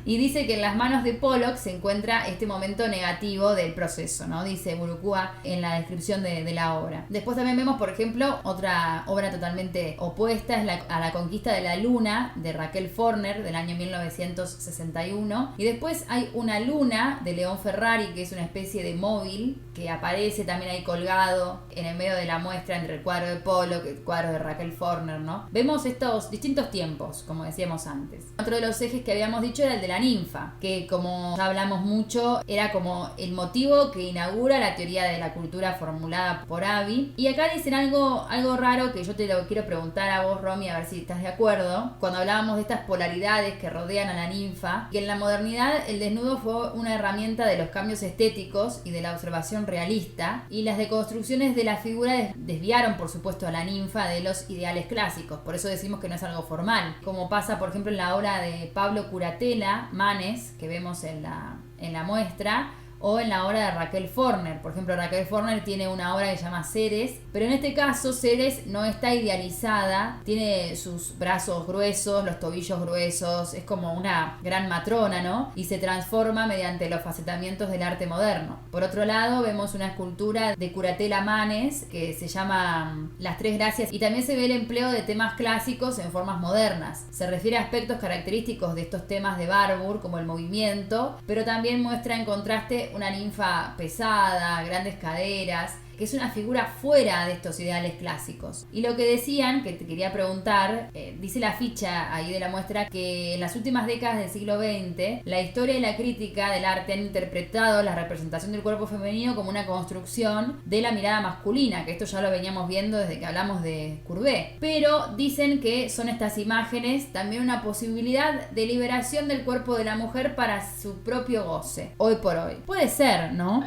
Y dice que en las manos de Pollock se encuentra este momento negativo del proceso, ¿no? Dice Burucua en la descripción de la obra. Después también vemos, por ejemplo, otra obra totalmente opuesta, es a la conquista de la luna, de Raquel Forner, del año 1961. Y después hay una luna de León Ferrari, que es una especie de móvil, que aparece también ahí colgado en el medio de la muestra entre el cuadro de Pollock y el cuadro de Raquel Forner, ¿no? Vemos estos distintos tiempos, como decíamos antes. Otro de los ejes que habíamos dicho era el de la ninfa, que como ya hablamos mucho, era como el motivo que inaugura la teoría de la cultura formulada por Abby. Y acá dicen algo raro que yo te lo quiero preguntar a vos, Romy, a ver si estás de acuerdo. Cuando hablábamos de estas polaridades que rodean a la ninfa, que en la modernidad el desnudo fue una herramienta de los cambios estéticos y de la observación realista, y las deconstrucciones de la figura desviaron, por supuesto, a la ninfa de los ideales clásicos. Por eso decimos que no es algo formal, como pasa por ejemplo en la obra de Pablo Curatela, Manes, que vemos en la muestra, o en la obra de Raquel Forner. Por ejemplo, Raquel Forner tiene una obra que se llama Ceres, pero en este caso Ceres no está idealizada, tiene sus brazos gruesos, los tobillos gruesos, es como una gran matrona, ¿no? Y se transforma mediante los facetamientos del arte moderno. Por otro lado, vemos una escultura de Curatela Manes que se llama Las Tres Gracias, y también se ve el empleo de temas clásicos en formas modernas. Se refiere a aspectos característicos de estos temas de Barbour, como el movimiento, pero también muestra en contraste una ninfa pesada, grandes caderas, que es una figura fuera de estos ideales clásicos. Y lo que decían, que te quería preguntar, dice la ficha ahí de la muestra, que en las últimas décadas del siglo XX, la historia y la crítica del arte han interpretado la representación del cuerpo femenino como una construcción de la mirada masculina, que esto ya lo veníamos viendo desde que hablamos de Courbet. Pero dicen que son estas imágenes también una posibilidad de liberación del cuerpo de la mujer para su propio goce, hoy por hoy. Puede ser, ¿no?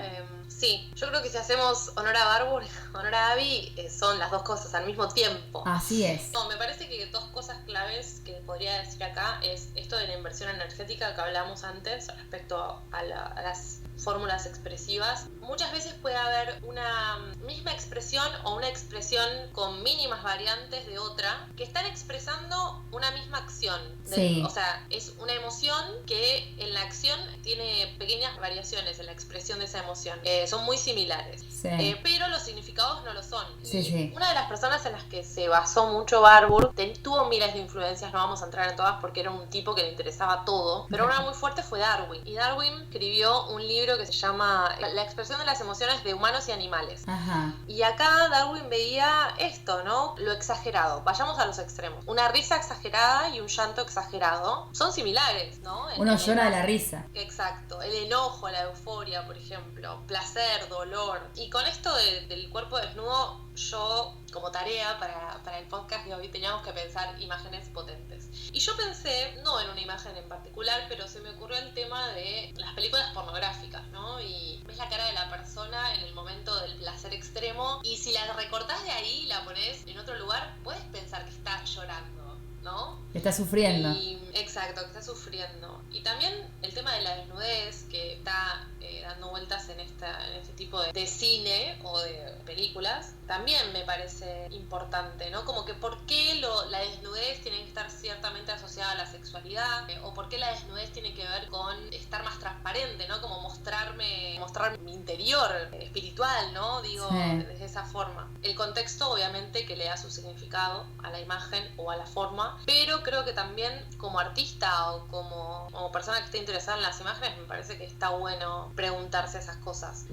Sí, yo creo que si hacemos honor a Barbour, honor a Abby, son las dos cosas al mismo tiempo. Así es. No, me parece que dos cosas claves que podría decir acá es esto de la inversión energética que hablamos antes respecto a las fórmulas expresivas. Muchas veces puede haber una misma expresión o una expresión con mínimas variantes de otra que están expresando una misma acción. Sí. O sea, es una emoción que en la acción tiene pequeñas variaciones en la expresión de esa emoción. Son muy similares, sí. pero los significados no lo son. Sí, sí. Una de las personas en las que se basó mucho Barbour, tuvo miles de influencias, no vamos a entrar en todas porque era un tipo que le interesaba todo, pero una muy fuerte fue Darwin. Y Darwin escribió un libro que se llama La expresión de las emociones de humanos y animales. Ajá. Y acá Darwin veía esto, ¿no? Lo exagerado. Vayamos a los extremos. Una risa exagerada y un llanto exagerado son similares, ¿no? Uno llora de la risa. Exacto. El enojo, la euforia, por ejemplo. Placer, dolor. Y con esto del cuerpo desnudo, yo, como tarea para el podcast de hoy, teníamos que pensar imágenes potentes. Y yo pensé, no en una imagen en particular, pero se me ocurrió el tema de las películas pornográficas, ¿no? Y ves la cara de la persona en el momento del placer extremo, y si la recortás de ahí y la pones en otro lugar, puedes pensar que está llorando, ¿no? Está sufriendo. Exacto, que está sufriendo. Y también el tema de la desnudez, que está dando vueltas en este tipo de cine o de películas, también me parece importante, ¿no? Como que por qué la desnudez tiene que estar ciertamente asociada a la sexualidad, o por qué la desnudez tiene que ver con estar más transparente, ¿no? Como mostrar mi interior espiritual, ¿no? Digo, sí, desde esa forma. El contexto, obviamente, que le da su significado a la imagen o a la forma, pero creo que también como artista o como persona que esté interesada en las imágenes, me parece que está bueno preguntarse esas cosas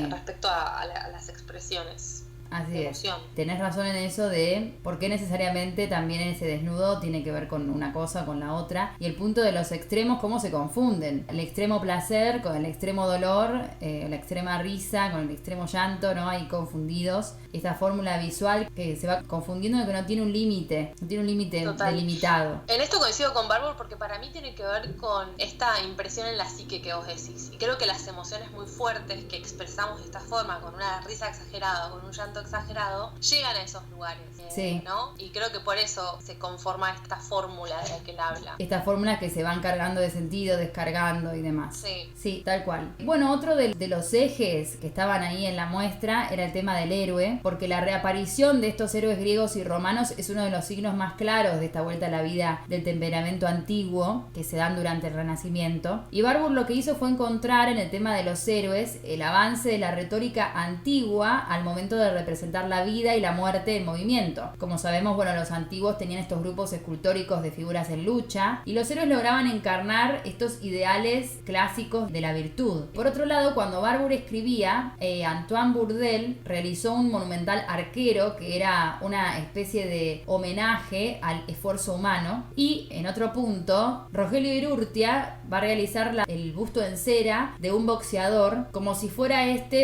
respecto a las expresiones. Así es. Tenés razón en eso de por qué necesariamente también ese desnudo tiene que ver con una cosa, con la otra. Y el punto de los extremos, cómo se confunden. El extremo placer con el extremo dolor, la extrema risa con el extremo llanto, ¿no? Ahí confundidos. Esta fórmula visual que se va confundiendo, que no tiene un límite. No tiene un límite delimitado. En esto coincido con Barbour porque para mí tiene que ver con esta impresión en la psique que vos decís. Y creo que las emociones muy fuertes que expresamos de esta forma, con una risa exagerada, con un llanto exagerado, llegan a esos lugares, sí, ¿no? Y creo que por eso se conforma esta fórmula de la que él habla. Estas fórmulas que se van cargando de sentido, descargando y demás. Sí. Sí, tal cual. Bueno, otro de los ejes que estaban ahí en la muestra era el tema del héroe, porque la reaparición de estos héroes griegos y romanos es uno de los signos más claros de esta vuelta a la vida del temperamento antiguo que se dan durante el Renacimiento. Y Barbour lo que hizo fue encontrar en el tema de los héroes el avance de la retórica antigua al momento de representar la vida y la muerte en movimiento. Como sabemos, bueno, los antiguos tenían estos grupos escultóricos de figuras en lucha y los héroes lograban encarnar estos ideales clásicos de la virtud. Por otro lado, cuando Barbour escribía, Antoine Bourdelle realizó un monumental arquero que era una especie de homenaje al esfuerzo humano, y en otro punto Rogelio Urrutia va a realizar el busto en cera de un boxeador como si fuera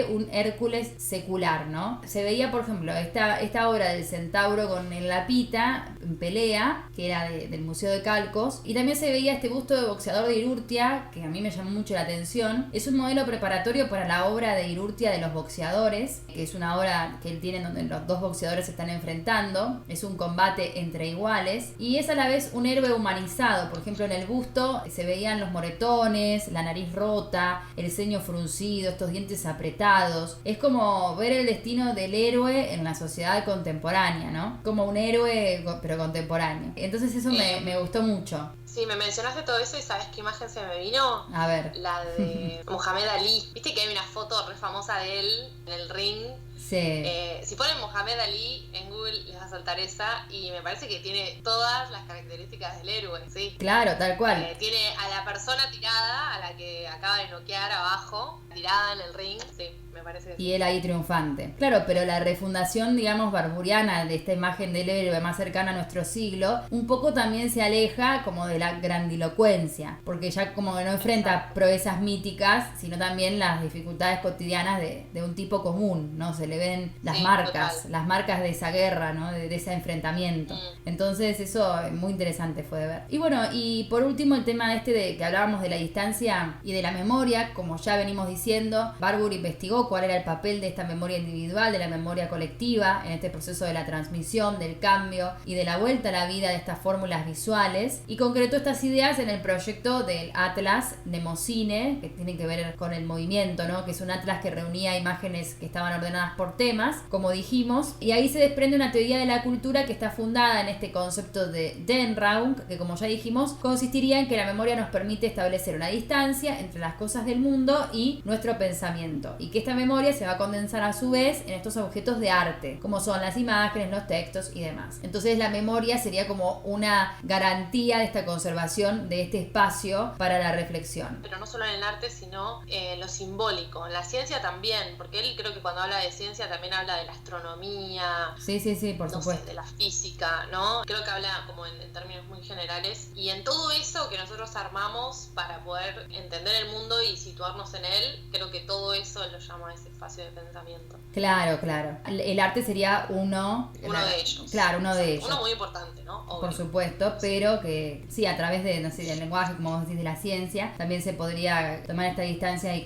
un Hércules secular, ¿no? Se veía veía, por ejemplo, esta obra del centauro con el Lapita en pelea, que era del Museo de Calcos, y también se veía este busto de boxeador de Irurtia, que a mí me llamó mucho la atención. Es un modelo preparatorio para la obra de Irurtia de los boxeadores, que es una obra que él tiene donde los dos boxeadores se están enfrentando. Es un combate entre iguales y es a la vez un héroe humanizado. Por ejemplo, en el busto se veían los moretones, la nariz rota, el ceño fruncido, estos dientes apretados. Es como ver el destino del héroe en la sociedad contemporánea, ¿no? Como un héroe pero contemporáneo. Entonces eso me gustó mucho. Sí, me mencionaste todo eso y ¿sabes qué imagen se me vino? A ver. La de Mohamed Ali. ¿Viste que hay una foto re famosa de él en el ring? Sí. Si ponen Mohamed Ali en Google les va a saltar esa y me parece que tiene todas las características del héroe, ¿sí? Claro, tal cual. Tiene a la persona tirada, a la que acaba de noquear abajo, tirada en el ring, sí, me parece que sí. Y él ahí triunfante. Claro, pero la refundación, digamos, barburiana de esta imagen del héroe más cercana a nuestro siglo, un poco también se aleja como de la grandilocuencia, porque ya como que no enfrenta proezas míticas, sino también las dificultades cotidianas de un tipo común, ¿no? Se le ven las marcas de esa guerra, ¿no? De ese enfrentamiento. Entonces eso muy interesante fue de ver. Y bueno, y por último el tema de que hablábamos de la distancia y de la memoria, como ya venimos diciendo, Barbour investigó cuál era el papel de esta memoria individual, de la memoria colectiva, en este proceso de la transmisión, del cambio y de la vuelta a la vida de estas fórmulas visuales, y concretó estas ideas en el proyecto del Atlas Mnemocine, que tiene que ver con el movimiento, ¿no? Que es un atlas que reunía imágenes que estaban ordenadas por temas, como dijimos, y ahí se desprende una teoría de la cultura que está fundada en este concepto de Den Raum, que como ya dijimos, consistiría en que la memoria nos permite establecer una distancia entre las cosas del mundo y nuestro pensamiento, y que esta memoria se va a condensar a su vez en estos objetos de arte, como son las imágenes, los textos y demás. Entonces la memoria sería como una garantía de esta conservación de este espacio para la reflexión. Pero no solo en el arte, sino en lo simbólico, en la ciencia también, porque él creo que cuando habla de ciencia también habla de la astronomía. Sí, por supuesto. De la física, ¿no? Creo que habla como en términos muy generales. Y en todo eso que nosotros armamos para poder entender el mundo y situarnos en él, creo que todo eso lo llama ese espacio de pensamiento. Claro. El arte sería uno de ellos. Claro, uno de ellos. Uno muy importante, ¿no? Obvio. Por supuesto, pero que sí, a través de, no sé, del lenguaje, como vos decís, de la ciencia, también se podría tomar esta distancia y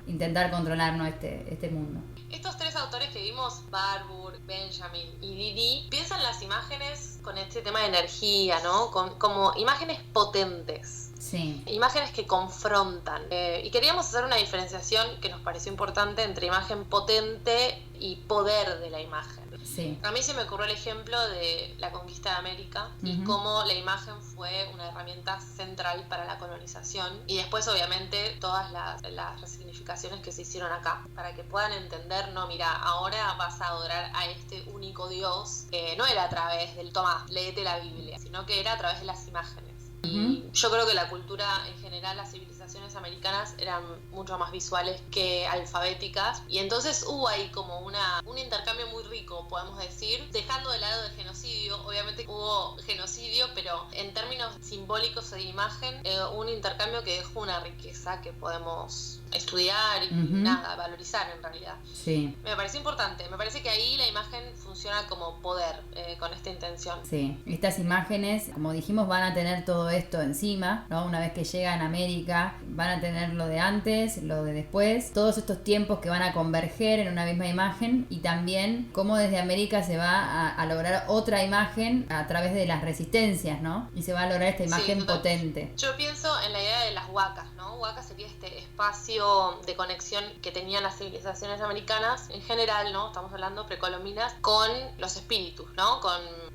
intentar controlar, ¿no? este mundo. Estos tres autores que vimos, Barbour, Benjamin y Didi, piensan las imágenes con este tema de energía, ¿no? Como imágenes potentes. Sí. Imágenes que confrontan. Y queríamos hacer una diferenciación que nos pareció importante entre imagen potente y poder de la imagen. Sí. A mí se me ocurrió el ejemplo de la conquista de América y cómo la imagen fue una herramienta central para la colonización, y después obviamente todas las resignificaciones que se hicieron acá, para que puedan entender, no, mira, ahora vas a adorar a este único Dios, no era a través del Tomás, léete la Biblia, sino que era a través de las imágenes. Y yo creo que la cultura en general, las civilizaciones americanas eran mucho más visuales que alfabéticas, y entonces hubo ahí como un intercambio muy rico, podemos decir, dejando de lado el genocidio. Obviamente hubo genocidio, pero en términos simbólicos de imagen, un intercambio que dejó una riqueza que podemos estudiar y valorizar en realidad. Sí. Me pareció importante, me parece que ahí la imagen funciona como poder, con esta intención. Sí, estas imágenes, como dijimos, van a tener todo esto encima, ¿no? Una vez que llegan a América, van a tener lo de antes, lo de después, todos estos tiempos que van a converger en una misma imagen, y también cómo desde América se va a lograr otra imagen a través de las resistencias, ¿no? Y se va a lograr esta imagen potente. Yo pienso en la idea de las huacas, ¿no? Huacas sería este espacio de conexión que tenían las civilizaciones americanas en general, ¿no? Estamos hablando precolombinas, con los espíritus, ¿no?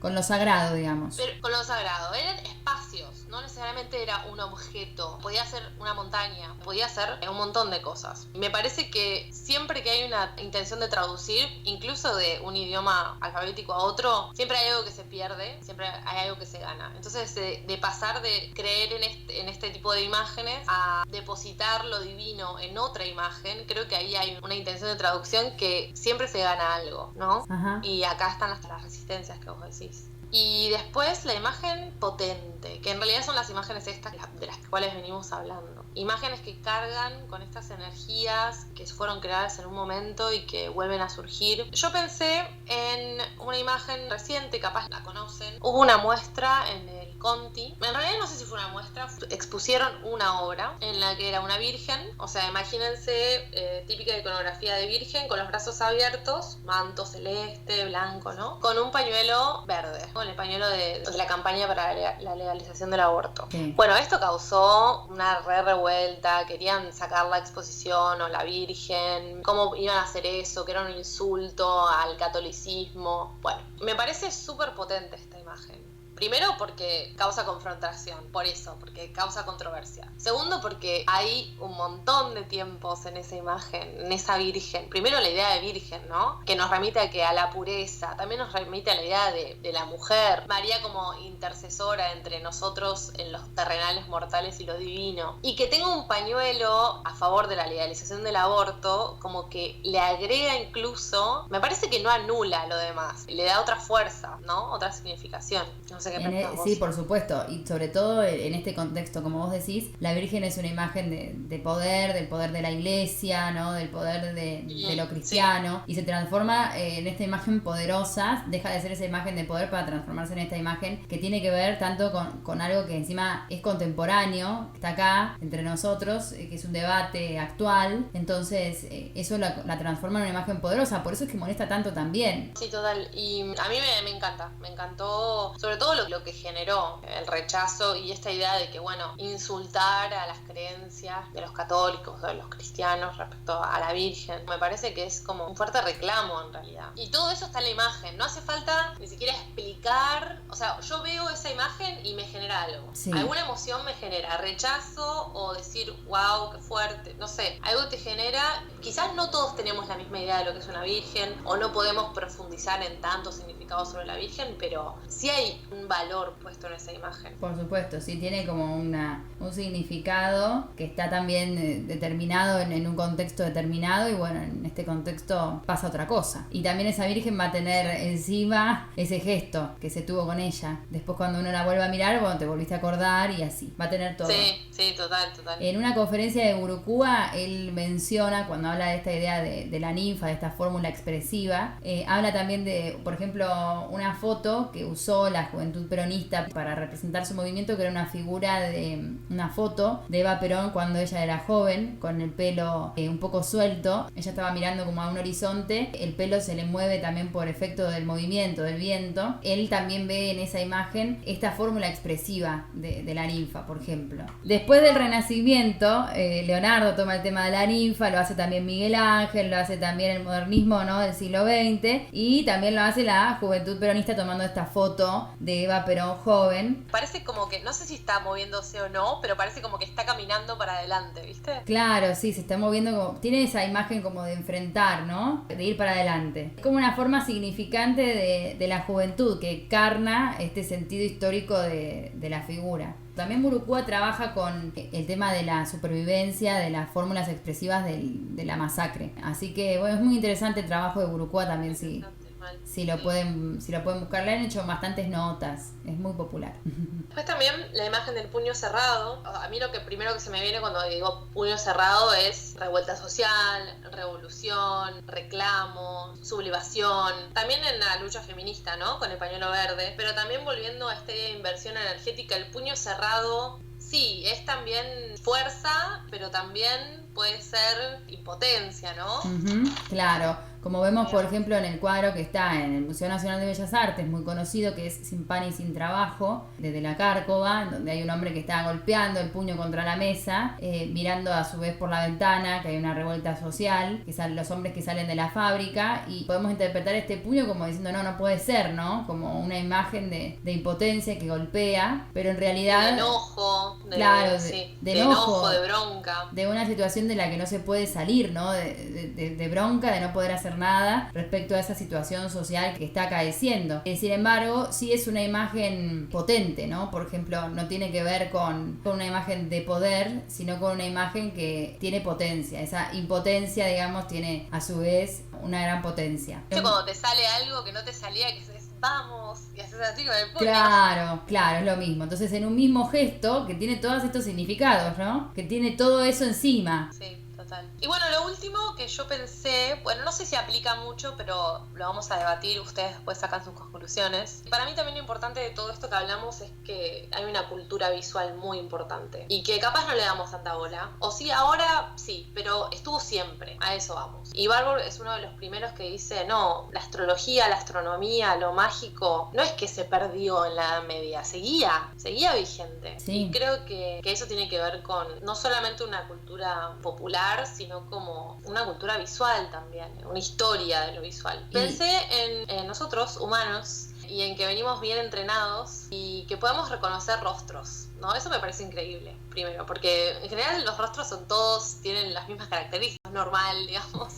Con lo sagrado, digamos. Pero con lo sagrado. Eran espacios, no necesariamente era un objeto. Podía ser una montaña, podía ser un montón de cosas. Y me parece que siempre que hay una intención de traducir, incluso de un idioma alfabético a otro, siempre hay algo que se pierde, siempre hay algo que se gana. Entonces, de pasar de creer en este tipo de imágenes a depositar lo divino en otra imagen, creo que ahí hay una intención de traducción que siempre se gana algo, ¿no? Ajá. Y acá están las resistencias que vos decís. Y después la imagen potente, que en realidad son las imágenes estas de las cuales venimos hablando. Imágenes que cargan con estas energías que fueron creadas en un momento y que vuelven a surgir. Yo pensé en una imagen reciente, capaz la conocen. Hubo una muestra en el Conti. En realidad no sé si fue una muestra, expusieron una obra en la que era una virgen, o sea, imagínense típica iconografía de virgen con los brazos abiertos, manto celeste, blanco, ¿no? Con un pañuelo verde, con el pañuelo de la campaña para la legalización del aborto. Sí. Bueno, esto causó una revuelta, querían sacar la exposición o la virgen, cómo iban a hacer eso, que era un insulto al catolicismo. Bueno, me parece súper potente esta imagen. Primero porque causa confrontación, por eso, porque causa controversia. Segundo porque hay un montón de tiempos en esa imagen, en esa virgen. Primero la idea de virgen, ¿no? Que nos remite a la pureza, también nos remite a la idea de la mujer. María como intercesora entre nosotros en los terrenales mortales y lo divino. Y que tenga un pañuelo a favor de la legalización del aborto, como que le agrega incluso, me parece que no anula lo demás, le da otra fuerza, ¿no? Otra significación. No sé. Sí, por supuesto, y sobre todo en este contexto, como vos decís, la Virgen es una imagen de poder, del poder de la iglesia, ¿no? Del poder de lo cristiano, sí. Y se transforma en esta imagen poderosa, deja de ser esa imagen de poder para transformarse en esta imagen que tiene que ver tanto con algo que encima es contemporáneo, que está acá entre nosotros, que es un debate actual, entonces eso la transforma en una imagen poderosa, por eso es que molesta tanto también. Sí, total, y a mí me encanta, me encantó, sobre todo lo que generó el rechazo y esta idea de que, bueno, insultar a las creencias de los católicos, de los cristianos respecto a la Virgen, me parece que es como un fuerte reclamo en realidad. Y todo eso está en la imagen, no hace falta ni siquiera explicar, o sea, yo veo esa imagen y me genera algo. Sí. Alguna emoción me genera, rechazo o decir, wow, qué fuerte, no sé, algo te genera, quizás no todos tenemos la misma idea de lo que es una Virgen o no podemos profundizar en tantos significados sobre la Virgen, pero sí hay un valor puesto en esa imagen. Por supuesto, sí, tiene como un significado que está también determinado en un contexto determinado y bueno, en este contexto pasa otra cosa. Y también esa Virgen va a tener encima ese gesto que se tuvo con ella. Después cuando uno la vuelve a mirar, bueno, te volviste a acordar y así. Va a tener todo. Sí, total. En una conferencia de Gurukúa, él menciona, cuando habla de esta idea de la ninfa, de esta fórmula expresiva, habla también de, por ejemplo, una foto que usó la Juventud Peronista para representar su movimiento, que era una foto de Eva Perón cuando ella era joven, con el pelo un poco suelto. Ella estaba mirando como a un horizonte, el pelo se le mueve también por efecto del movimiento, del viento. Él también ve en esa imagen esta fórmula expresiva de la ninfa, por ejemplo. Después del Renacimiento, Leonardo toma el tema de la ninfa, lo hace también Miguel Ángel, lo hace también el modernismo, ¿no?, del siglo XX, y también lo hace la Juventud Peronista tomando esta foto de Eva Perón joven. Parece como que, no sé si está moviéndose o no, pero parece como que está caminando para adelante, ¿viste? Claro, sí, se está moviendo como, tiene esa imagen como de enfrentar, ¿no? De ir para adelante. Es como una forma significante de la juventud que encarna este sentido histórico de la figura. También Gurukúa trabaja con el tema de la supervivencia, de las fórmulas expresivas de la masacre. Así que, bueno, es muy interesante el trabajo de Gurukúa también, sí. Si lo pueden buscar, le han hecho bastantes notas, es muy popular. Después también la imagen del puño cerrado. A mí lo que primero que se me viene cuando digo puño cerrado es revuelta social, revolución, reclamo, sublevación. También en la lucha feminista, ¿no?, con el pañuelo verde. Pero también volviendo a esta inversión energética, el puño cerrado, sí, es también fuerza, pero también puede ser impotencia, ¿no? Claro. Como vemos, por ejemplo, en el cuadro que está en el Museo Nacional de Bellas Artes, muy conocido, que es Sin pan y sin trabajo, desde la Cárcova, donde hay un hombre que está golpeando el puño contra la mesa, mirando a su vez por la ventana, que hay una revuelta social, que salen los hombres que salen de la fábrica, y podemos interpretar este puño como diciendo, no puede ser, ¿no? Como una imagen de impotencia que golpea, pero en realidad... De enojo, de enojo, de bronca. De una situación de la que no se puede salir, ¿no? De bronca, de no poder hacer hacer nada respecto a esa situación social que está acaeciendo. Sin embargo, sí es una imagen potente, ¿no? Por ejemplo, no tiene que ver con una imagen de poder, sino con una imagen que tiene potencia. Esa impotencia, digamos, tiene a su vez una gran potencia. Cuando te sale algo que no te salía, que es vamos, y haces así con el puño. Claro, es lo mismo. Entonces, en un mismo gesto que tiene todos estos significados, ¿no? Que tiene todo eso encima. Sí. Y bueno, lo último que yo pensé, bueno, no sé si aplica mucho, pero lo vamos a debatir, ustedes después sacan sus conclusiones. Para mí también lo importante de todo esto que hablamos es que hay una cultura visual muy importante y que capaz no le damos tanta bola. O sí, ahora sí, pero estuvo siempre, a eso vamos. Y Barbour es uno de los primeros que dice, no, la astrología, la astronomía, lo mágico, no es que se perdió en la Edad Media, seguía vigente. Sí. Y creo que eso tiene que ver con no solamente una cultura popular, sino como una cultura visual también, una historia de lo visual. Pensé en nosotros, humanos, y en que venimos bien entrenados y que podemos reconocer rostros, ¿no? Eso me parece increíble, primero, porque en general los rostros tienen las mismas características, normal, digamos,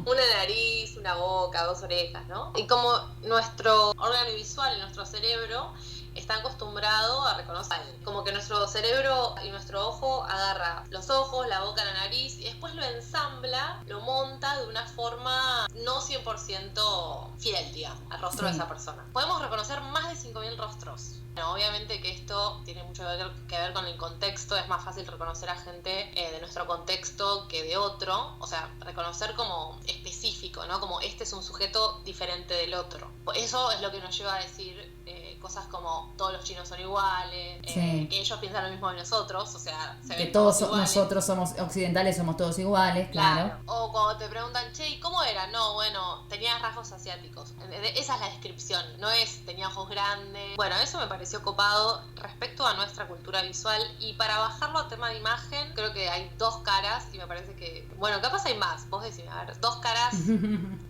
una nariz, una boca, 2 orejas, ¿no? Y como nuestro órgano visual, nuestro cerebro, está acostumbrado a reconocer. Como que nuestro cerebro y nuestro ojo agarra los ojos, la boca, la nariz y después lo ensambla, lo monta de una forma no 100% fiel, digamos, al rostro de esa persona. Podemos reconocer más de 5.000 rostros. Bueno, obviamente que esto tiene mucho que ver con el contexto, es más fácil reconocer a gente de nuestro contexto que de otro, o sea, reconocer como específico, ¿no? Como este es un sujeto diferente del otro. Eso es lo que nos lleva a decir cosas como todos los chinos son iguales, que ellos piensan lo mismo de nosotros, o sea, se que ven todos iguales. Nosotros somos occidentales, somos todos iguales, claro. O cuando te preguntan, che, ¿y cómo era? No, bueno, tenías rasgos asiáticos. Esa es la descripción, no es tenía ojos grandes. Bueno, eso me pareció copado respecto a nuestra cultura visual. Y para bajarlo a tema de imagen, creo que hay 2 caras y me parece que, bueno, capaz hay más, vos decime, a ver, 2 caras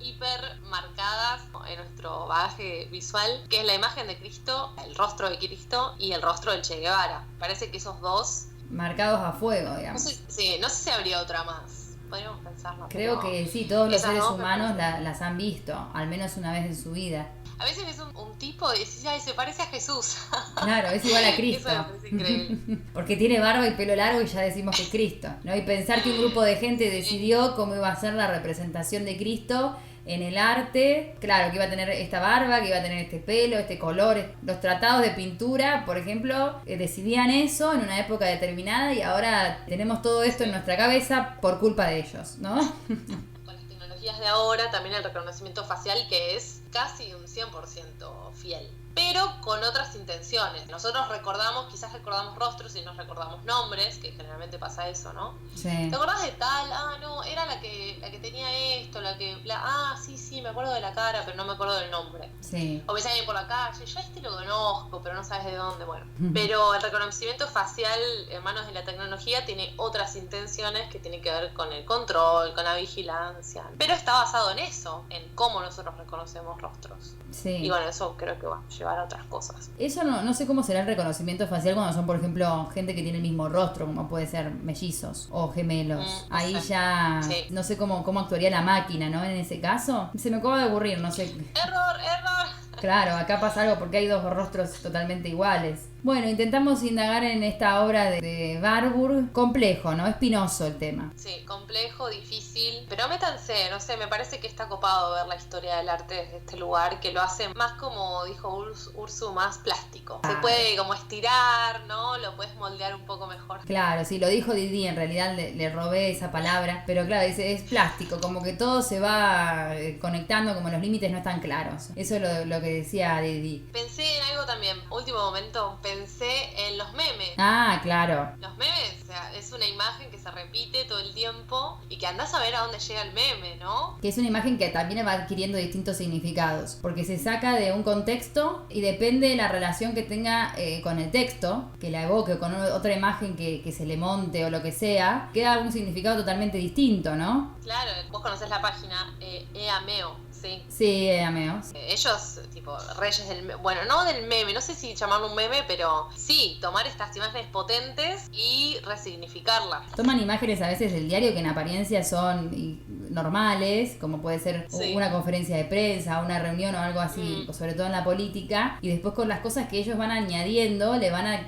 hiper marcadas en nuestro bagaje visual, que es la imagen de Cristo, el rostro de Cristo y el rostro del Che Guevara. Parece que esos 2 marcados a fuego, digamos. No sé si habría otra más. Podríamos pensarlo. Creo que sí, todos los seres humanos las han visto, al menos una vez en su vida. A veces ves un tipo y decís, ay, se parece a Jesús. Claro, es igual a Cristo. Eso me parece increíble. Porque tiene barba y pelo largo y ya decimos que es Cristo, ¿no? Y pensar que un grupo de gente decidió cómo iba a ser la representación de Cristo en el arte, claro, que iba a tener esta barba, que iba a tener este pelo, este color. Los tratados de pintura, por ejemplo, decidían eso en una época determinada y ahora tenemos todo esto en nuestra cabeza por culpa de ellos, ¿no? Con las tecnologías de ahora, también el reconocimiento facial, que es casi un 100% fiel, pero con otras intenciones. Nosotros quizás recordamos rostros y no recordamos nombres, que generalmente pasa eso, ¿no? Sí. ¿Te acordás de tal? Ah, no, era la que tenía esto, sí, me acuerdo de la cara, pero no me acuerdo del nombre. Sí. O ves a alguien por la calle, yo lo conozco, pero no sabes de dónde, bueno. Pero el reconocimiento facial en manos de la tecnología tiene otras intenciones que tienen que ver con el control, con la vigilancia. Pero está basado en eso, en cómo nosotros reconocemos rostros. Sí. Y bueno, eso creo que va a llevar a otras cosas. Eso no sé cómo será el reconocimiento facial cuando son, por ejemplo, gente que tiene el mismo rostro, como puede ser mellizos o gemelos. Ahí ya no sé cómo actuaría la máquina, ¿no? En ese caso, se me acaba de ocurrir, no sé. ¡Error! Claro, acá pasa algo porque hay 2 rostros totalmente iguales. Bueno, intentamos indagar en esta obra de Barbour. Complejo, ¿no? Espinoso el tema. Sí, complejo, difícil, pero métanse, no sé, me parece que está copado ver la historia del arte desde este lugar, que lo hace más, como dijo Ursu, más plástico. Se puede como estirar, ¿no? Lo puedes moldear un poco mejor. Claro, sí, lo dijo Didi, en realidad le robé esa palabra, pero claro, dice, es plástico, como que todo se va conectando, como los límites no están claros. Eso es lo que decía Didi. Pensé en algo también, último momento, pensé en los memes. Ah, claro. Los memes, o sea, es una imagen que se repite todo el tiempo y que andás a ver a dónde llega el meme, ¿no? Que es una imagen que también va adquiriendo distintos significados, porque se saca de un contexto y depende de la relación que tenga con el texto, que la evoque, o con otra imagen que se le monte o lo que sea, queda un significado totalmente distinto, ¿no? Claro, vos conocés la página Eameo, Sí. Sí, Ameo. Ellos, tipo, reyes del meme, bueno, no del meme, no sé si llamarlo un meme, pero sí, tomar estas imágenes potentes y resignificarlas. Toman imágenes a veces del diario que en apariencia son normales, como puede ser Sí. una conferencia de prensa, una reunión o algo así, sobre todo en la política, y después con las cosas que ellos van añadiendo,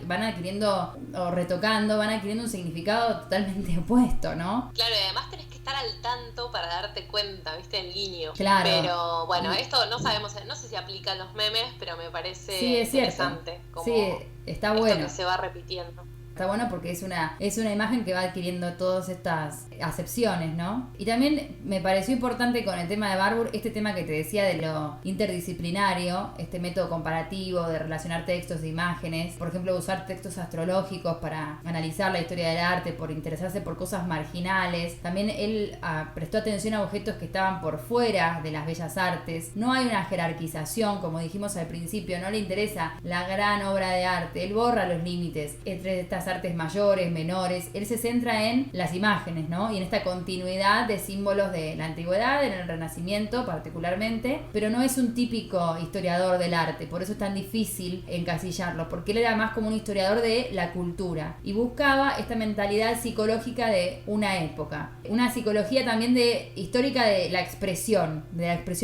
van adquiriendo o retocando, van adquiriendo un significado totalmente opuesto, ¿no? Claro, y además tenés que estar al tanto para darte cuenta, ¿viste? El guiño. Claro. Pero bueno, esto no sabemos, no sé si aplica a los memes, pero me parece Sí, es cierto. interesante. Como Sí, está esto bueno. que se va repitiendo. Está bueno porque es una imagen que va adquiriendo todas estas acepciones, ¿no? Y también me pareció importante con el tema de Barbour, este tema que te decía de lo interdisciplinario, este método comparativo de relacionar textos e imágenes, por ejemplo, usar textos astrológicos para analizar la historia del arte, por interesarse por cosas marginales. También él prestó atención a objetos que estaban por fuera de las bellas artes. No hay una jerarquización, como dijimos al principio, no le interesa la gran obra de arte, él borra los límites entre estas artes mayores, menores, él se centra en las imágenes, ¿no? Y en esta continuidad de símbolos de la antigüedad, en el Renacimiento particularmente, pero no es un típico historiador del arte, por eso es tan difícil encasillarlo, porque él era más como un historiador de la cultura y buscaba esta mentalidad psicológica de una época, una psicología también histórica de la expresión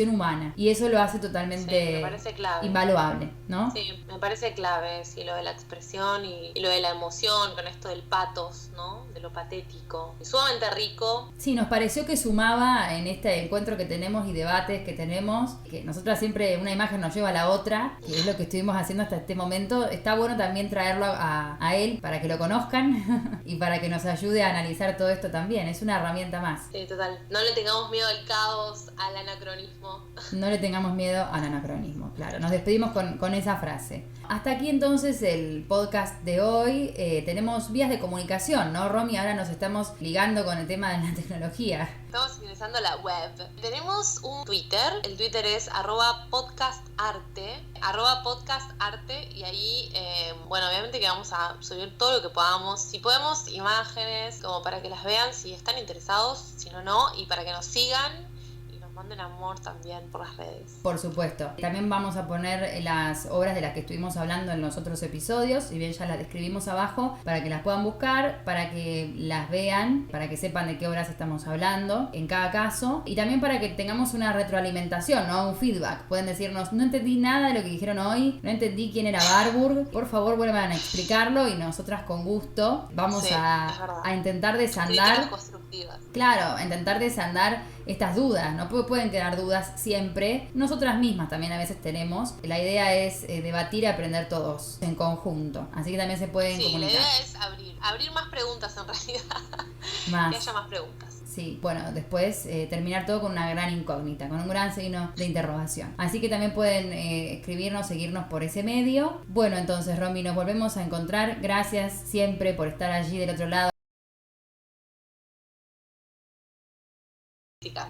humana, y eso lo hace totalmente me parece clave. Invaluable, ¿no? Sí, me parece clave, sí, lo de la expresión y lo de la emoción, con esto del patos, ¿no? De lo patético. Es sumamente rico. Sí, nos pareció que sumaba en este encuentro que tenemos y debates que tenemos, que nosotras siempre una imagen nos lleva a la otra, que es lo que estuvimos haciendo hasta este momento. Está bueno también traerlo a él para que lo conozcan y para que nos ayude a analizar todo esto también. Es una herramienta más. Sí, total. No le tengamos miedo al caos, al anacronismo. No le tengamos miedo al anacronismo, claro. Nos despedimos con esa frase. Hasta aquí entonces el podcast de hoy. Tenemos vías de comunicación, ¿no, Romy? Ahora nos estamos ligando con el tema de la tecnología. Estamos ingresando a la web. Tenemos un Twitter. El Twitter es @podcastarte. @podcastarte. Y ahí, bueno, obviamente que vamos a subir todo lo que podamos. Si podemos, imágenes, como para que las vean si están interesados. Si no, no. Y para que nos sigan. Manden amor también por las redes. Por supuesto. También vamos a poner las obras de las que estuvimos hablando en los otros episodios, si bien ya las describimos abajo, para que las puedan buscar, para que las vean, para que sepan de qué obras estamos hablando en cada caso, y también para que tengamos una retroalimentación, ¿no? Un feedback. Pueden decirnos, no entendí nada de lo que dijeron hoy, no entendí quién era Barbour, por favor vuelvan a explicarlo y nosotras con gusto vamos a intentar desandar. Claro, a intentar desandar estas dudas, ¿no? Pueden quedar dudas siempre. Nosotras mismas también a veces tenemos. La idea es debatir y aprender todos en conjunto. Así que también se pueden comunicar. Sí, la idea es abrir más preguntas en realidad. Que haya más preguntas. Sí, bueno, después terminar todo con una gran incógnita, con un gran signo de interrogación. Así que también pueden escribirnos, seguirnos por ese medio. Bueno, entonces, Romy, nos volvemos a encontrar. Gracias siempre por estar allí del otro lado.